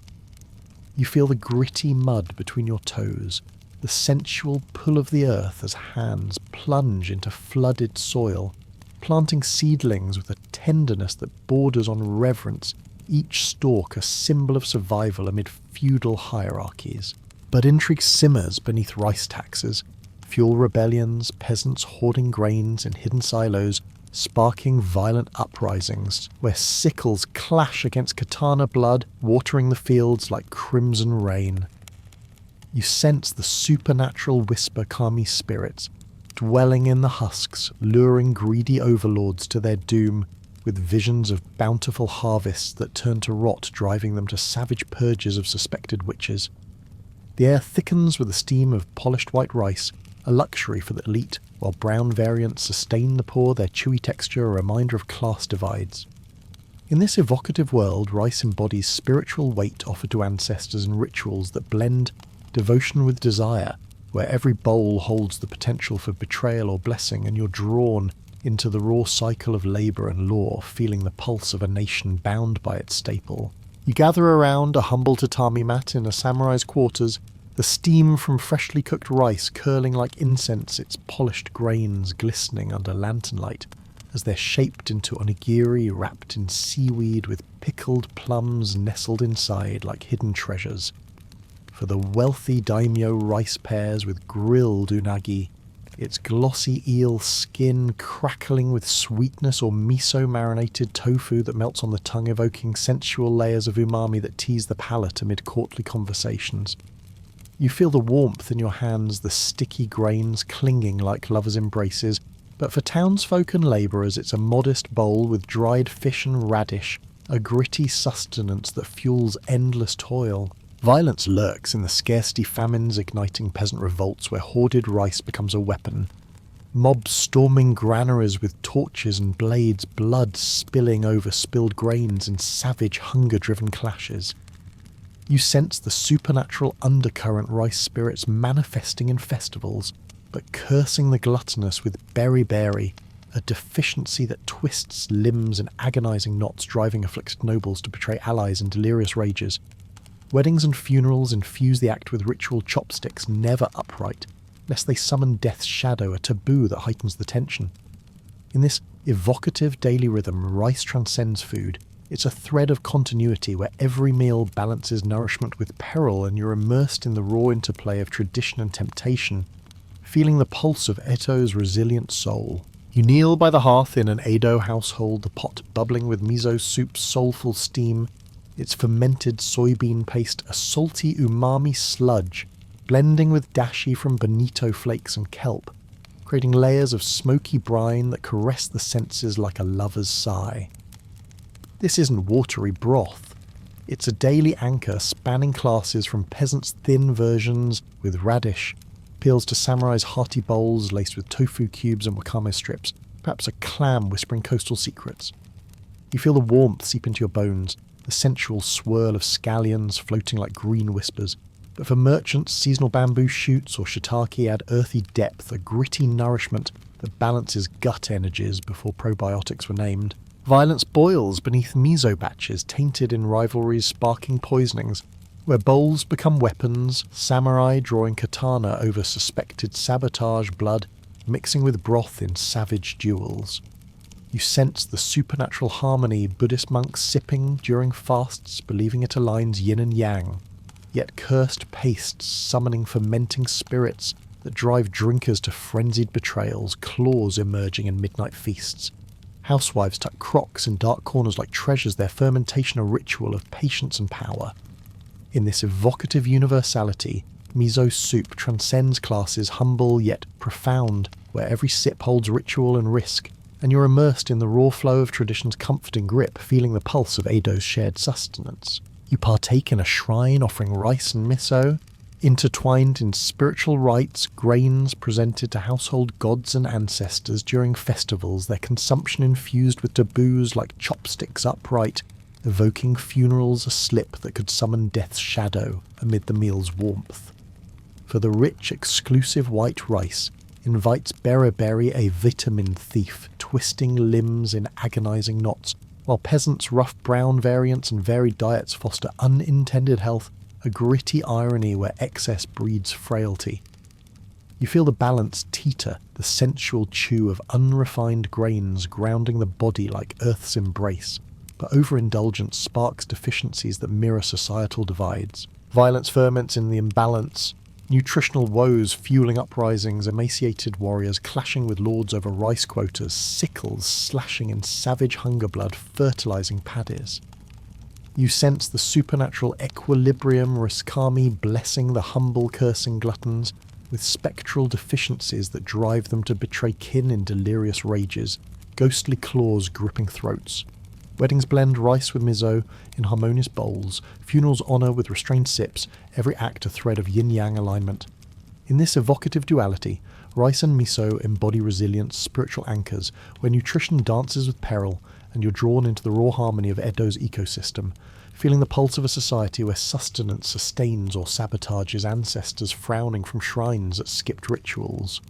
S1: You feel the gritty mud between your toes, the sensual pull of the earth as hands plunge into flooded soil, planting seedlings with a tenderness that borders on reverence, each stalk a symbol of survival amid feudal hierarchies. But intrigue simmers beneath rice taxes, fuel rebellions, peasants hoarding grains in hidden silos, sparking violent uprisings, where sickles clash against katana blood, watering the fields like crimson rain. You sense the supernatural whisper kami spirits, dwelling in the husks, luring greedy overlords to their doom, with visions of bountiful harvests that turn to rot, driving them to savage purges of suspected witches. The air thickens with the steam of polished white rice, a luxury for the elite, while brown variants sustain the poor, their chewy texture a reminder of class divides. In this evocative world, rice embodies spiritual weight offered to ancestors and rituals that blend devotion with desire, where every bowl holds the potential for betrayal or blessing, and you're drawn into the raw cycle of labour and law, feeling the pulse of a nation bound by its staple. You gather around a humble tatami mat in a samurai's quarters, the steam from freshly cooked rice curling like incense, its polished grains glistening under lantern light, as they're shaped into onigiri wrapped in seaweed with pickled plums nestled inside like hidden treasures. For the wealthy daimyo rice pears with grilled unagi, its glossy eel skin crackling with sweetness or miso-marinated tofu that melts on the tongue, evoking sensual layers of umami that tease the palate amid courtly conversations. You feel the warmth in your hands, the sticky grains clinging like lovers' embraces, but for townsfolk and labourers it's a modest bowl with dried fish and radish, a gritty sustenance that fuels endless toil. Violence lurks in the scarcity famines igniting peasant revolts where hoarded rice becomes a weapon. Mobs storming granaries with torches and blades, blood spilling over spilled grains in savage hunger-driven clashes. You sense the supernatural undercurrent rice spirits manifesting in festivals, but cursing the gluttonous with berry, a deficiency that twists limbs in agonizing knots, driving afflicted nobles to betray allies in delirious rages. Weddings and funerals infuse the act with ritual chopsticks, never upright, lest they summon death's shadow, a taboo that heightens the tension. In this evocative daily rhythm, rice transcends food. It's a thread of continuity where every meal balances nourishment with peril, and you're immersed in the raw interplay of tradition and temptation, feeling the pulse of Eto's resilient soul. You kneel by the hearth in an Edo household, the pot bubbling with miso soup's soulful steam, its fermented soybean paste a salty umami sludge, blending with dashi from bonito flakes and kelp, creating layers of smoky brine that caress the senses like a lover's sigh. This isn't watery broth. It's a daily anchor spanning classes from peasants' thin versions with radish, peels to samurai's hearty bowls laced with tofu cubes and wakame strips, perhaps a clam whispering coastal secrets. You feel the warmth seep into your bones, the sensual swirl of scallions floating like green whispers. But for merchants, seasonal bamboo shoots or shiitake add earthy depth, a gritty nourishment that balances gut energies before probiotics were named. Violence boils beneath miso batches tainted in rivalries sparking poisonings, where bowls become weapons, samurai drawing katana over suspected sabotage blood, mixing with broth in savage duels. You sense the supernatural harmony Buddhist monks sipping during fasts, believing it aligns yin and yang, yet cursed pastes summoning fermenting spirits that drive drinkers to frenzied betrayals, claws emerging in midnight feasts. Housewives tuck crocks in dark corners like treasures, their fermentation a ritual of patience and power. In this evocative universality, miso soup transcends classes, humble yet profound, where every sip holds ritual and risk, and you're immersed in the raw flow of tradition's comforting grip, feeling the pulse of Edo's shared sustenance. You partake in a shrine offering rice and miso, intertwined in spiritual rites, grains presented to household gods and ancestors during festivals, their consumption infused with taboos like chopsticks upright, evoking funerals aslip that could summon death's shadow amid the meal's warmth. For the rich, exclusive white rice invites beriberi, a vitamin thief, twisting limbs in agonizing knots, while peasants' rough brown variants and varied diets foster unintended health, a gritty irony where excess breeds frailty. You feel the balance teeter, the sensual chew of unrefined grains grounding the body like Earth's embrace, but overindulgence sparks deficiencies that mirror societal divides. Violence ferments in the imbalance, nutritional woes fueling uprisings, emaciated warriors clashing with lords over rice quotas, sickles slashing in savage hunger blood, fertilizing paddies. You sense the supernatural equilibrium, Riskami blessing the humble cursing gluttons, with spectral deficiencies that drive them to betray kin in delirious rages, ghostly claws gripping throats. Weddings blend rice with miso in harmonious bowls, funerals honour with restrained sips, every act a thread of yin-yang alignment. In this evocative duality, rice and miso embody resilience, spiritual anchors, where nutrition dances with peril, and you're drawn into the raw harmony of Edo's ecosystem, feeling the pulse of a society where sustenance sustains or sabotages ancestors frowning from shrines at skipped rituals.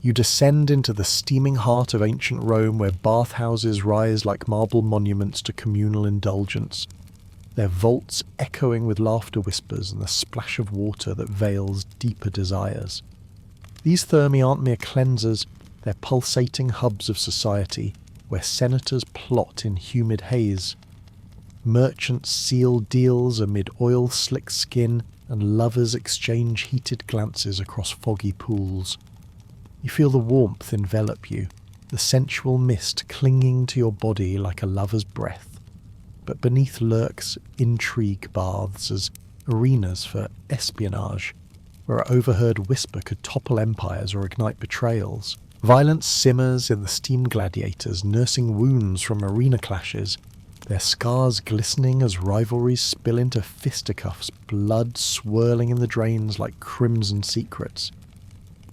S1: You descend into the steaming heart of ancient Rome, where bathhouses rise like marble monuments to communal indulgence, their vaults echoing with laughter whispers and the splash of water that veils deeper desires. These thermi aren't mere cleansers, they're pulsating hubs of society, where senators plot in humid haze. Merchants seal deals amid oil-slick skin, and lovers exchange heated glances across foggy pools. You feel the warmth envelop you, the sensual mist clinging to your body like a lover's breath. But beneath lurks intrigue baths as arenas for espionage, where an overheard whisper could topple empires or ignite betrayals. Violence simmers in the steam gladiators, nursing wounds from arena clashes, their scars glistening as rivalries spill into fisticuffs, blood swirling in the drains like crimson secrets.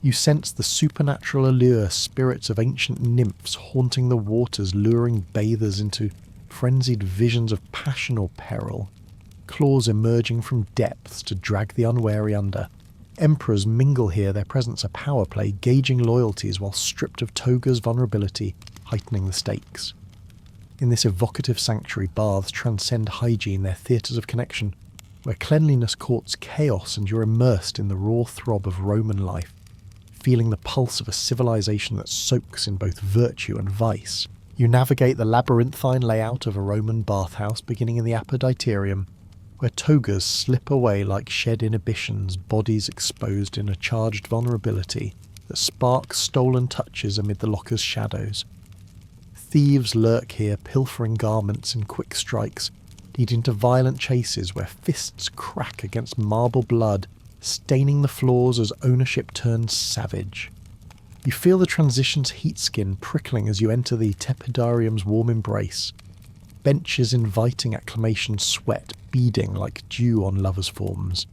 S1: You sense the supernatural allure, spirits of ancient nymphs haunting the waters, luring bathers into frenzied visions of passion or peril, claws emerging from depths to drag the unwary under. Emperors mingle here, their presence a power play, gauging loyalties while stripped of toga's vulnerability, heightening the stakes. In this evocative sanctuary, baths transcend hygiene, their theatres of connection, where cleanliness courts chaos and you're immersed in the raw throb of Roman life, feeling the pulse of a civilization that soaks in both virtue and vice. You navigate the labyrinthine layout of a Roman bathhouse beginning in the Apoditerium, where togas slip away like shed inhibitions, bodies exposed in a charged vulnerability that sparks stolen touches amid the locker's shadows. Thieves lurk here, pilfering garments in quick strikes, leading to violent chases where fists crack against marble blood, staining the floors as ownership turns savage. You feel the transition's heat skin prickling as you enter the tepidarium's warm embrace. Benches inviting acclamation sweat beading like dew on lovers' forms.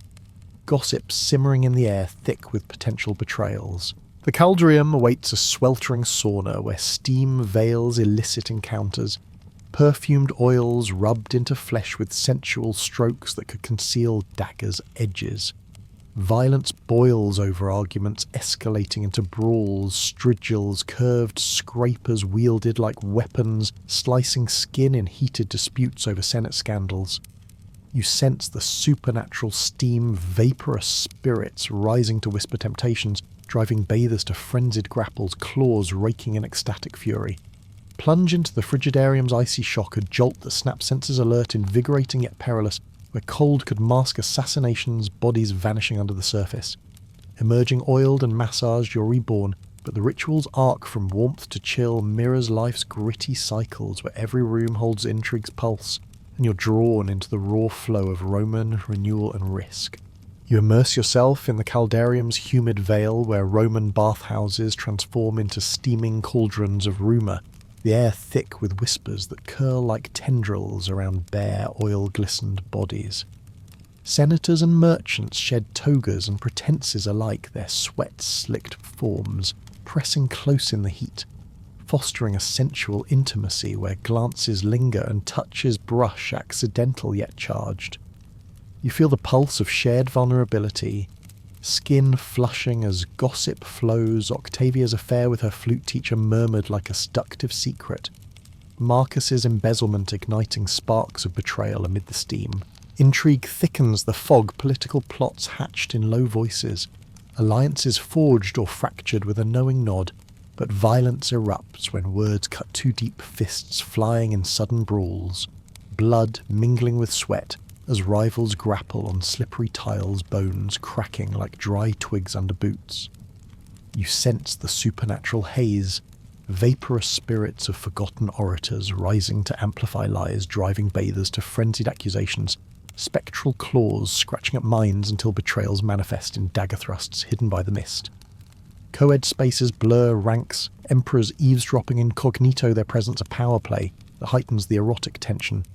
S1: Gossip simmering in the air thick with potential betrayals. The caldarium awaits a sweltering sauna where steam veils illicit encounters. Perfumed oils rubbed into flesh with sensual strokes that could conceal daggers' edges. Violence boils over arguments, escalating into brawls, strigils, curved scrapers wielded like weapons, slicing skin in heated disputes over Senate scandals. You sense the supernatural steam, vaporous spirits rising to whisper temptations, driving bathers to frenzied grapples, claws raking in ecstatic fury. Plunge into the frigidarium's icy shock, a jolt that snaps senses alert, invigorating yet perilous, where cold could mask assassinations, bodies vanishing under the surface. Emerging oiled and massaged, you're reborn, but the ritual's arc from warmth to chill mirrors life's gritty cycles where every room holds intrigue's pulse, and you're drawn into the raw flow of Roman renewal and risk. You immerse yourself in the caldarium's humid veil where Roman bathhouses transform into steaming cauldrons of rumour, the air thick with whispers that curl like tendrils around bare, oil-glistened bodies. Senators and merchants shed togas and pretences alike, their sweat-slicked forms pressing close in the heat, fostering a sensual intimacy where glances linger and touches brush accidental yet charged. You feel the pulse of shared vulnerability, skin flushing as gossip flows. Octavia's affair with her flute teacher murmured like a seductive secret. Marcus's embezzlement igniting sparks of betrayal amid the steam. Intrigue thickens the fog, political plots hatched in low voices. Alliances forged or fractured with a knowing nod, but violence erupts when words cut too deep, fists flying in sudden brawls. Blood mingling with sweat, as rivals grapple on slippery tiles, bones cracking like dry twigs under boots. You sense the supernatural haze, vaporous spirits of forgotten orators rising to amplify lies, driving bathers to frenzied accusations, spectral claws scratching at minds until betrayals manifest in dagger thrusts hidden by the mist. Co-ed spaces blur ranks, emperors eavesdropping incognito, their presence a power play that heightens the erotic tension.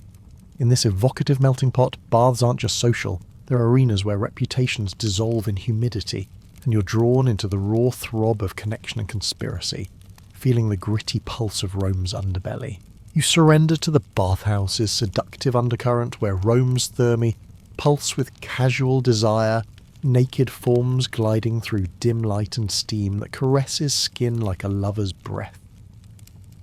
S1: In this evocative melting pot, baths aren't just social, they're arenas where reputations dissolve in humidity, and you're drawn into the raw throb of connection and conspiracy, feeling the gritty pulse of Rome's underbelly. You surrender to the bathhouse's seductive undercurrent where Rome's thermi pulse with casual desire, naked forms gliding through dim light and steam that caresses skin like a lover's breath.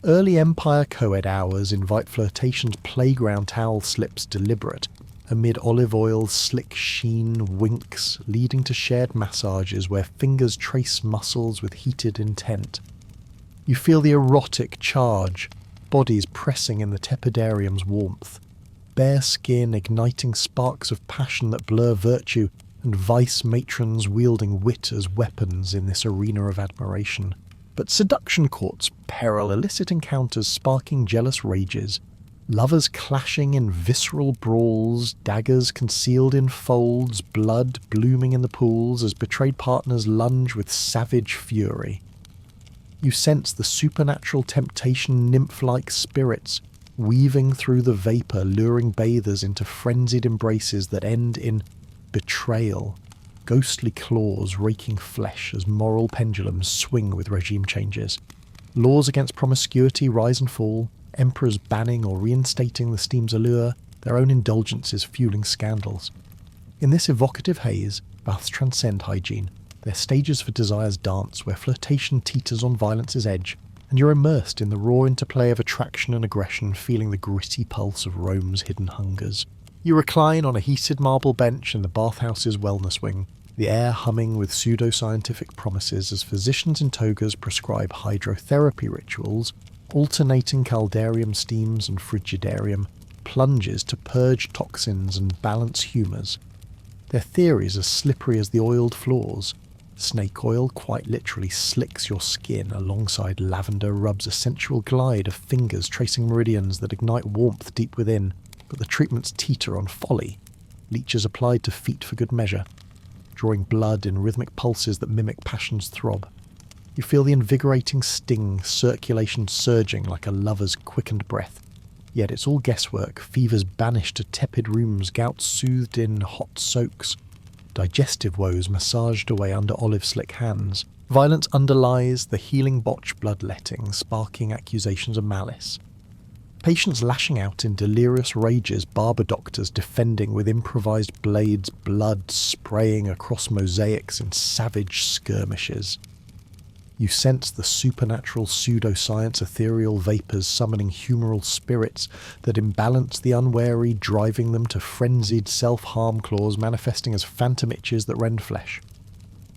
S1: Early Empire co-ed hours invite flirtation's playground towel slips deliberate, amid olive oil's slick sheen winks, leading to shared massages where fingers trace muscles with heated intent. You feel the erotic charge, bodies pressing in the tepidarium's warmth, bare skin igniting sparks of passion that blur virtue, and vice matrons wielding wit as weapons in this arena of admiration. But seduction courts peril illicit encounters sparking jealous rages, lovers clashing in visceral brawls, daggers concealed in folds, blood blooming in the pools as betrayed partners lunge with savage fury. You sense the supernatural temptation nymph-like spirits weaving through the vapour, luring bathers into frenzied embraces that end in betrayal, ghostly claws raking flesh as moral pendulums swing with regime changes. Laws against promiscuity rise and fall, emperors banning or reinstating the steam's allure, their own indulgences fueling scandals. In this evocative haze, baths transcend hygiene. They're stages for desire's dance where flirtation teeters on violence's edge, and you're immersed in the raw interplay of attraction and aggression, feeling the gritty pulse of Rome's hidden hungers. You recline on a heated marble bench in the bathhouse's wellness wing, the air humming with pseudo-scientific promises as physicians in togas prescribe hydrotherapy rituals, alternating caldarium steams and frigidarium plunges to purge toxins and balance humours. Their theories are slippery as the oiled floors. Snake oil quite literally slicks your skin alongside lavender rubs a sensual glide of fingers tracing meridians that ignite warmth deep within. but the treatments teeter on folly, leeches applied to feet for good measure, drawing blood in rhythmic pulses that mimic passion's throb. You feel the invigorating sting, circulation surging like a lover's quickened breath. Yet it's all guesswork, fevers banished to tepid rooms, gout soothed in hot soaks, digestive woes massaged away under olive-slick hands. Violence underlies the healing botch bloodletting, sparking accusations of malice. Patients lashing out in delirious rages, barber doctors defending with improvised blades, blood spraying across mosaics in savage skirmishes. You sense the supernatural pseudoscience ethereal vapours summoning humoral spirits that imbalance the unwary, driving them to frenzied self-harm claws manifesting as phantom itches that rend flesh.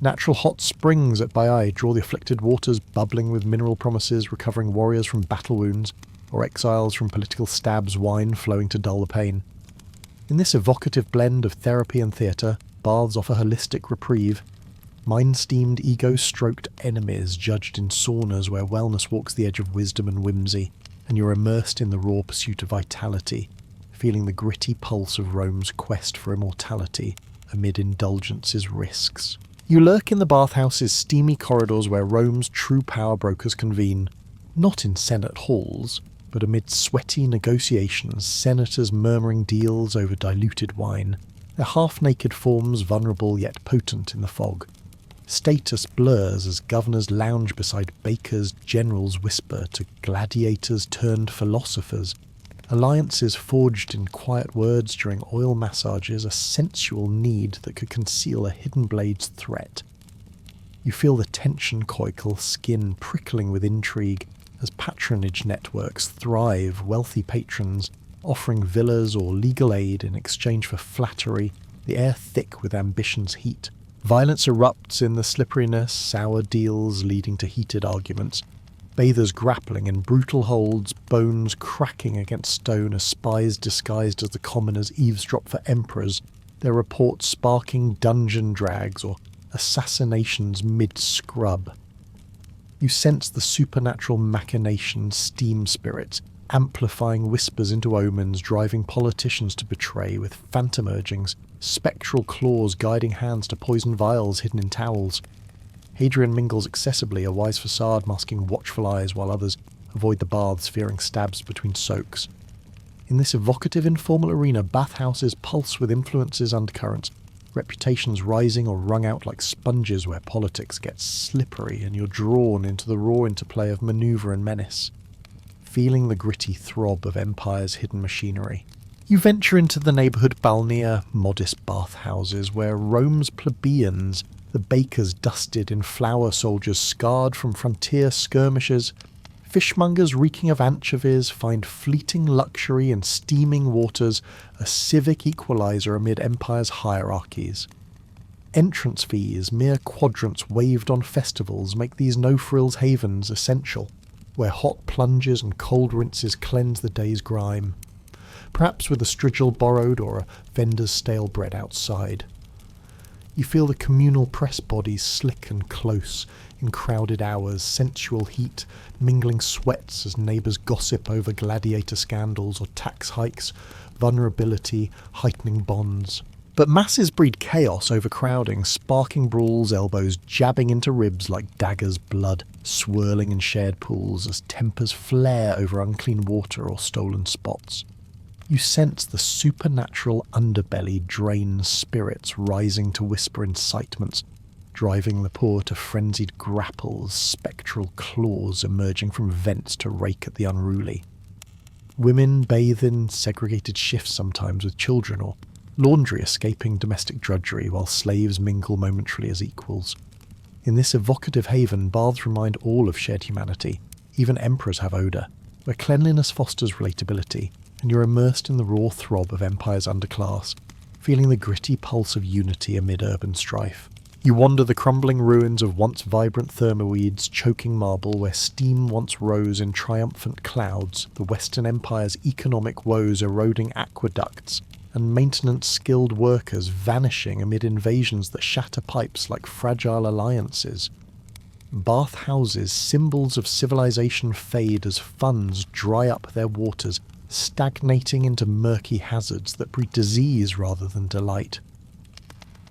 S1: Natural hot springs at Baiai draw the afflicted waters bubbling with mineral promises, recovering warriors from battle wounds, or exiles from political stabs, wine flowing to dull the pain. In this evocative blend of therapy and theatre, baths offer holistic reprieve. Mind-steamed, ego-stroked enemies judged in saunas where wellness walks the edge of wisdom and whimsy, and you're immersed in the raw pursuit of vitality, feeling the gritty pulse of Rome's quest for immortality amid indulgence's risks. You lurk in the bathhouse's steamy corridors where Rome's true power brokers convene, not in Senate halls, but amid sweaty negotiations, senators murmuring deals over diluted wine, their half-naked forms vulnerable yet potent in the fog. Status blurs as governors lounge beside bakers, generals whisper to gladiators turned philosophers. Alliances forged in quiet words during oil massages, a sensual need that could conceal a hidden blade's threat. You feel the tension coicle skin prickling with intrigue as patronage networks thrive, wealthy patrons offering villas or legal aid in exchange for flattery, the air thick with ambition's heat. Violence erupts in the slipperiness, sour deals leading to heated arguments, bathers grappling in brutal holds, bones cracking against stone as spies disguised as the commoners eavesdrop for emperors, their reports sparking dungeon drags or assassinations mid-scrub. You sense the supernatural machinations, steam spirits, amplifying whispers into omens, driving politicians to betray with phantom urgings, spectral claws guiding hands to poison vials hidden in towels. Hadrian mingles accessibly, a wise facade masking watchful eyes while others avoid the baths fearing stabs between soaks. In this evocative informal arena, bathhouses pulse with influences undercurrents, reputations rising or wrung out like sponges where politics gets slippery and you're drawn into the raw interplay of manoeuvre and menace, feeling the gritty throb of empire's hidden machinery. You venture into the neighbourhood balnea, modest bathhouses where Rome's plebeians, the bakers dusted in flower soldiers scarred from frontier skirmishes, fishmongers reeking of anchovies find fleeting luxury in steaming waters, a civic equaliser amid empire's hierarchies. Entrance fees, mere quadrants waved on festivals, make these no-frills havens essential, where hot plunges and cold rinses cleanse the day's grime, perhaps with a strigil borrowed or a vendor's stale bread outside. You feel the communal press bodies slick and close in crowded hours, sensual heat, mingling sweats as neighbours gossip over gladiator scandals or tax hikes, vulnerability, heightening bonds. But masses breed chaos, overcrowding, sparking brawls, elbows jabbing into ribs like daggers, blood swirling in shared pools as tempers flare over unclean water or stolen spots. You sense the supernatural underbelly drain spirits rising to whisper incitements, driving the poor to frenzied grapples, spectral claws emerging from vents to rake at the unruly. Women bathe in segregated shifts sometimes with children, or laundry escaping domestic drudgery while slaves mingle momentarily as equals. In this evocative haven, baths remind all of shared humanity. Even emperors have odour, where cleanliness fosters relatability, and you're immersed in the raw throb of empire's underclass, feeling the gritty pulse of unity amid urban strife. You wander the crumbling ruins of once vibrant thermoweeds, choking marble where steam once rose in triumphant clouds, the Western Empire's economic woes eroding aqueducts, and maintenance-skilled workers vanishing amid invasions that shatter pipes like fragile alliances. Bathhouses, symbols of civilization, fade as funds dry up their waters, stagnating into murky hazards that breed disease rather than delight.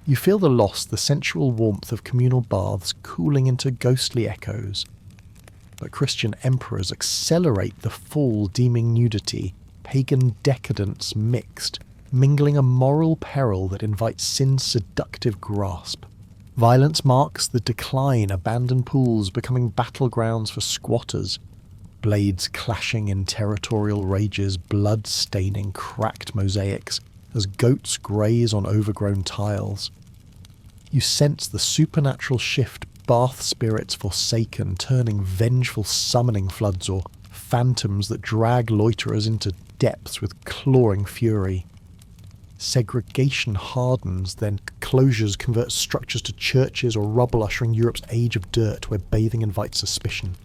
S1: You feel the sensual warmth of communal baths cooling into ghostly echoes. But Christian emperors accelerate the fall, deeming nudity, pagan decadence mixed, mingling a moral peril that invites sin's seductive grasp. Violence marks the decline, abandoned pools becoming battlegrounds for squatters, blades clashing in territorial rages, blood staining cracked mosaics as goats graze on overgrown tiles. You sense the supernatural shift, bath spirits forsaken, turning vengeful summoning floods or phantoms that drag loiterers into depths with clawing fury. Segregation hardens, then closures convert structures to churches or rubble, ushering Europe's age of dirt where bathing invites suspicion.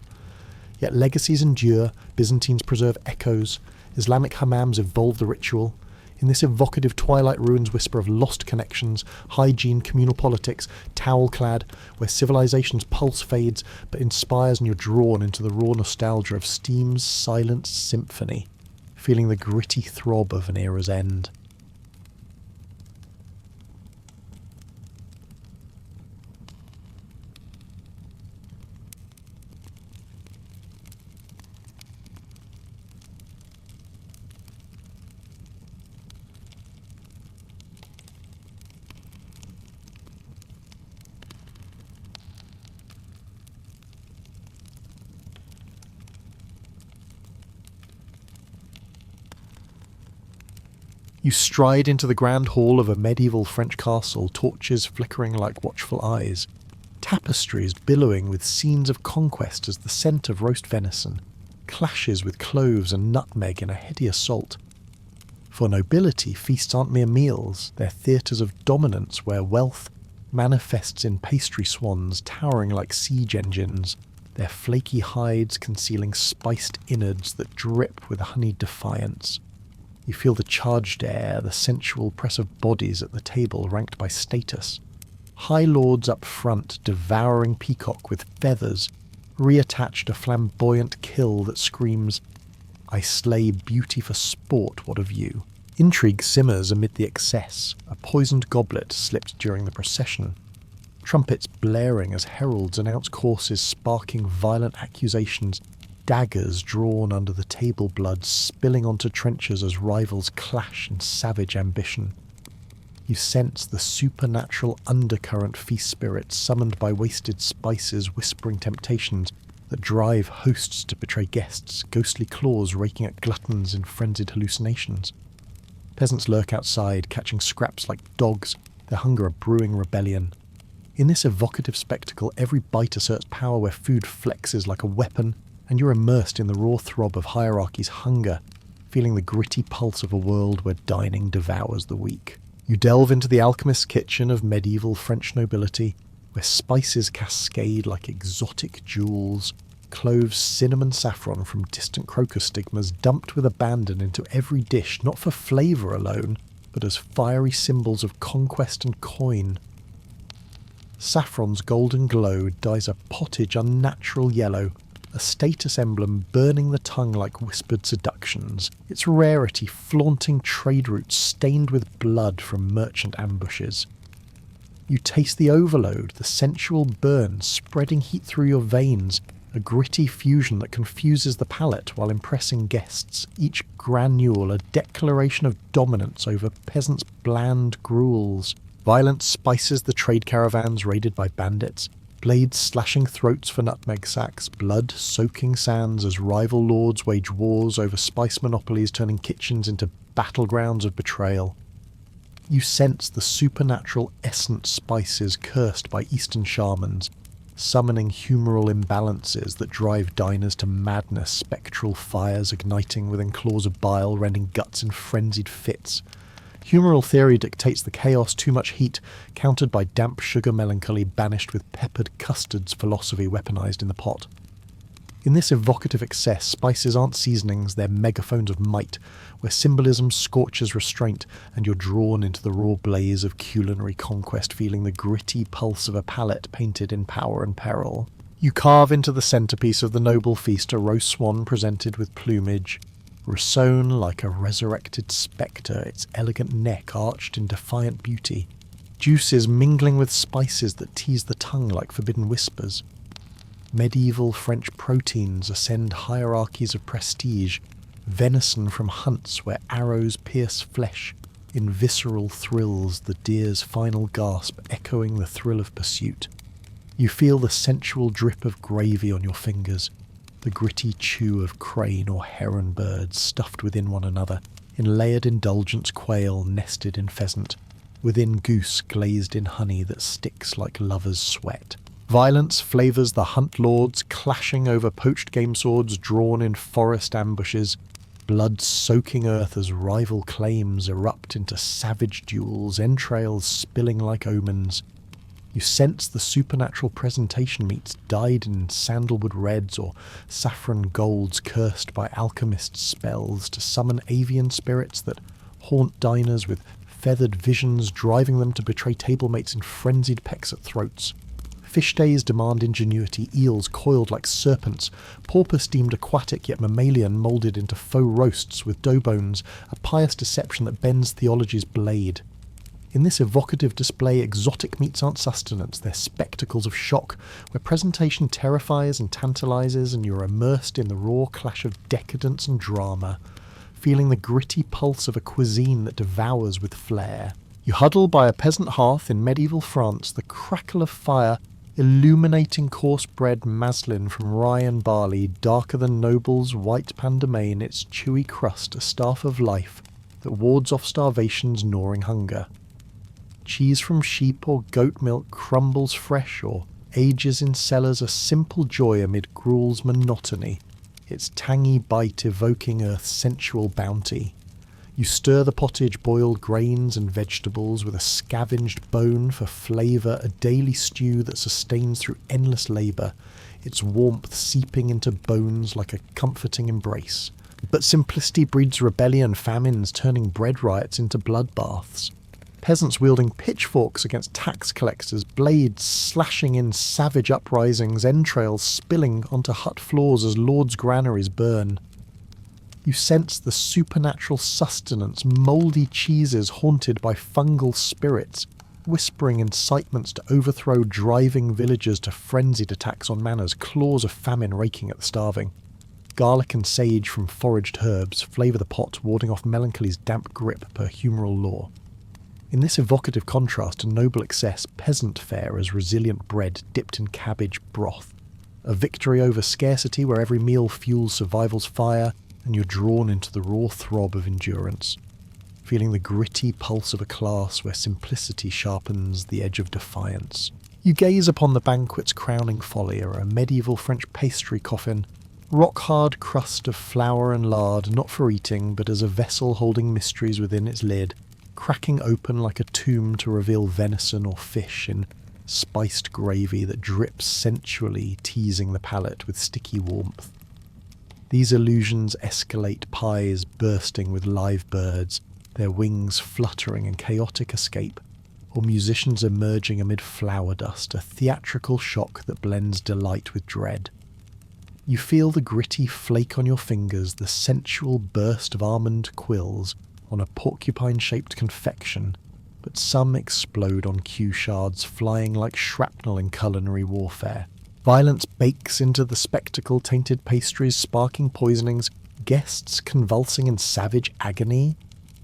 S1: Yet legacies endure, Byzantines preserve echoes, Islamic hammams evolve the ritual. In this evocative twilight ruins whisper of lost connections, hygiene, communal politics, towel-clad, where civilization's pulse fades but inspires and you're drawn into the raw nostalgia of steam's silent symphony, feeling the gritty throb of an era's end. You stride into the grand hall of a medieval French castle, torches flickering like watchful eyes, tapestries billowing with scenes of conquest as the scent of roast venison clashes with cloves and nutmeg in a heady assault. For nobility, feasts aren't mere meals, they're theatres of dominance where wealth manifests in pastry swans towering like siege engines, their flaky hides concealing spiced innards that drip with honeyed defiance. You feel the charged air, the sensual press of bodies at the table ranked by status. High lords up front, devouring peacock with feathers, reattached a flamboyant kill that screams, "I slay beauty for sport, what of you?" Intrigue simmers amid the excess, a poisoned goblet slipped during the procession. Trumpets blaring as heralds announce courses sparking violent accusations, daggers drawn under the table blood spilling onto trenchers as rivals clash in savage ambition. You sense the supernatural undercurrent feast spirits summoned by wasted spices whispering temptations that drive hosts to betray guests, ghostly claws raking at gluttons in frenzied hallucinations. Peasants lurk outside, catching scraps like dogs, their hunger a brewing rebellion. In this evocative spectacle, every bite asserts power where food flexes like a weapon, and you're immersed in the raw throb of hierarchy's hunger, feeling the gritty pulse of a world where dining devours the weak. You delve into the alchemist's kitchen of medieval French nobility, where spices cascade like exotic jewels, cloves, cinnamon, saffron from distant crocus stigmas dumped with abandon into every dish, not for flavour alone, but as fiery symbols of conquest and coin. Saffron's golden glow dyes a pottage unnatural yellow, a status emblem burning the tongue like whispered seductions, its rarity flaunting trade routes stained with blood from merchant ambushes. You taste the overload, the sensual burn spreading heat through your veins, a gritty fusion that confuses the palate while impressing guests, each granule a declaration of dominance over peasants' bland gruels. Violence spices the trade caravans raided by bandits, blades slashing throats for nutmeg sacks, blood-soaking sands as rival lords wage wars over spice monopolies, turning kitchens into battlegrounds of betrayal. You sense the supernatural essence spices cursed by Eastern shamans, summoning humoral imbalances that drive diners to madness, spectral fires igniting within claws of bile, rending guts in frenzied fits. Humoral theory dictates the chaos, too much heat, countered by damp sugar melancholy banished with peppered custards, philosophy weaponized in the pot. In this evocative excess, spices aren't seasonings, they're megaphones of might, where symbolism scorches restraint and you're drawn into the raw blaze of culinary conquest, feeling the gritty pulse of a palate painted in power and peril. You carve into the centerpiece of the noble feast a roast swan presented with plumage, Rousseau like a resurrected spectre, its elegant neck arched in defiant beauty, juices mingling with spices that tease the tongue like forbidden whispers. Medieval French proteins ascend hierarchies of prestige, venison from hunts where arrows pierce flesh, in visceral thrills the deer's final gasp echoing the thrill of pursuit. You feel the sensual drip of gravy on your fingers, the gritty chew of crane or heron birds stuffed within one another, in layered indulgence quail nested in pheasant, within goose glazed in honey that sticks like lovers' sweat. Violence flavours the hunt lords clashing over poached game swords drawn in forest ambushes, blood soaking earth as rival claims erupt into savage duels, entrails spilling like omens. You sense the supernatural presentation meats dyed in sandalwood reds or saffron golds cursed by alchemists' spells to summon avian spirits that haunt diners with feathered visions driving them to betray tablemates in frenzied pecks at throats. Fish days demand ingenuity, eels coiled like serpents, porpoise deemed aquatic yet mammalian moulded into faux roasts with dough bones, a pious deception that bends theology's blade. In this evocative display, exotic meats aren't sustenance, they're spectacles of shock, where presentation terrifies and tantalises and you're immersed in the raw clash of decadence and drama, feeling the gritty pulse of a cuisine that devours with flair. You huddle by a peasant hearth in medieval France, the crackle of fire illuminating coarse-bred maslin from rye and barley, darker than Noble's white pandemain, its chewy crust a staff of life that wards off starvation's gnawing hunger. Cheese from sheep or goat milk crumbles fresh or ages in cellars, a simple joy amid gruel's monotony, its tangy bite evoking earth's sensual bounty. You stir the pottage boiled grains and vegetables with a scavenged bone for flavour, a daily stew that sustains through endless labour, its warmth seeping into bones like a comforting embrace. But simplicity breeds rebellion, famines turning bread riots into bloodbaths. Peasants wielding pitchforks against tax collectors, blades slashing in savage uprisings, entrails spilling onto hut floors as lords' granaries burn. You sense the supernatural sustenance, mouldy cheeses haunted by fungal spirits, whispering incitements to overthrow driving villagers to frenzied attacks on manors, claws of famine raking at the starving. Garlic and sage from foraged herbs flavour the pot, warding off melancholy's damp grip per humoral law. In this evocative contrast to noble excess, peasant fare as resilient bread dipped in cabbage broth. A victory over scarcity where every meal fuels survival's fire, and you're drawn into the raw throb of endurance, feeling the gritty pulse of a class where simplicity sharpens the edge of defiance. You gaze upon the banquet's crowning folly, a medieval French pastry coffin, rock-hard crust of flour and lard, not for eating, but as a vessel holding mysteries within its lid, cracking open like a tomb to reveal venison or fish in spiced gravy that drips sensually, teasing the palate with sticky warmth. These illusions escalate pies bursting with live birds, their wings fluttering in chaotic escape, or musicians emerging amid flower dust, a theatrical shock that blends delight with dread. You feel the gritty flake on your fingers, the sensual burst of almond quills on a porcupine-shaped confection, but some explode on cue shards flying like shrapnel in culinary warfare. Violence bakes into the spectacle-tainted pastries, sparking poisonings, guests convulsing in savage agony,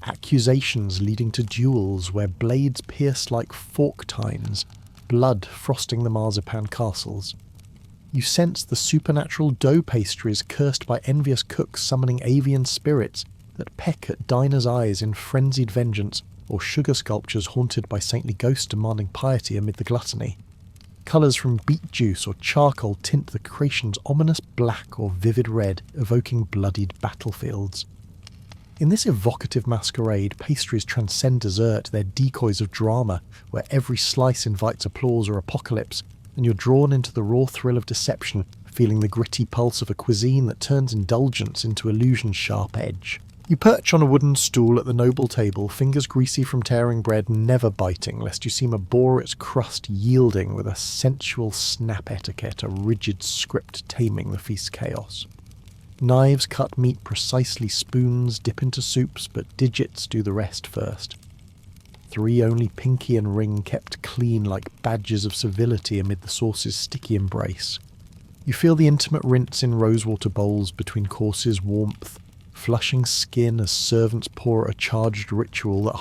S1: accusations leading to duels where blades pierce like fork tines, blood frosting the marzipan castles. You sense the supernatural dough pastries cursed by envious cooks summoning avian spirits that peck at diners' eyes in frenzied vengeance, or sugar sculptures haunted by saintly ghosts demanding piety amid the gluttony. Colours from beet juice or charcoal tint the creation's ominous black or vivid red, evoking bloodied battlefields. In this evocative masquerade, pastries transcend dessert, they're decoys of drama, where every slice invites applause or apocalypse, and you're drawn into the raw thrill of deception, feeling the gritty pulse of a cuisine that turns indulgence into illusion's sharp edge. You perch on a wooden stool at the noble table, fingers greasy from tearing bread, never biting, lest you seem abhor its crust yielding with a sensual snap etiquette, a rigid script taming the feast's chaos. Knives cut meat precisely, spoons dip into soups, but digits do the rest first. 3 only pinky and ring kept clean like badges of civility amid the sauce's sticky embrace. You feel the intimate rinse in rosewater bowls between courses, warmth, flushing skin as servants pour a charged ritual that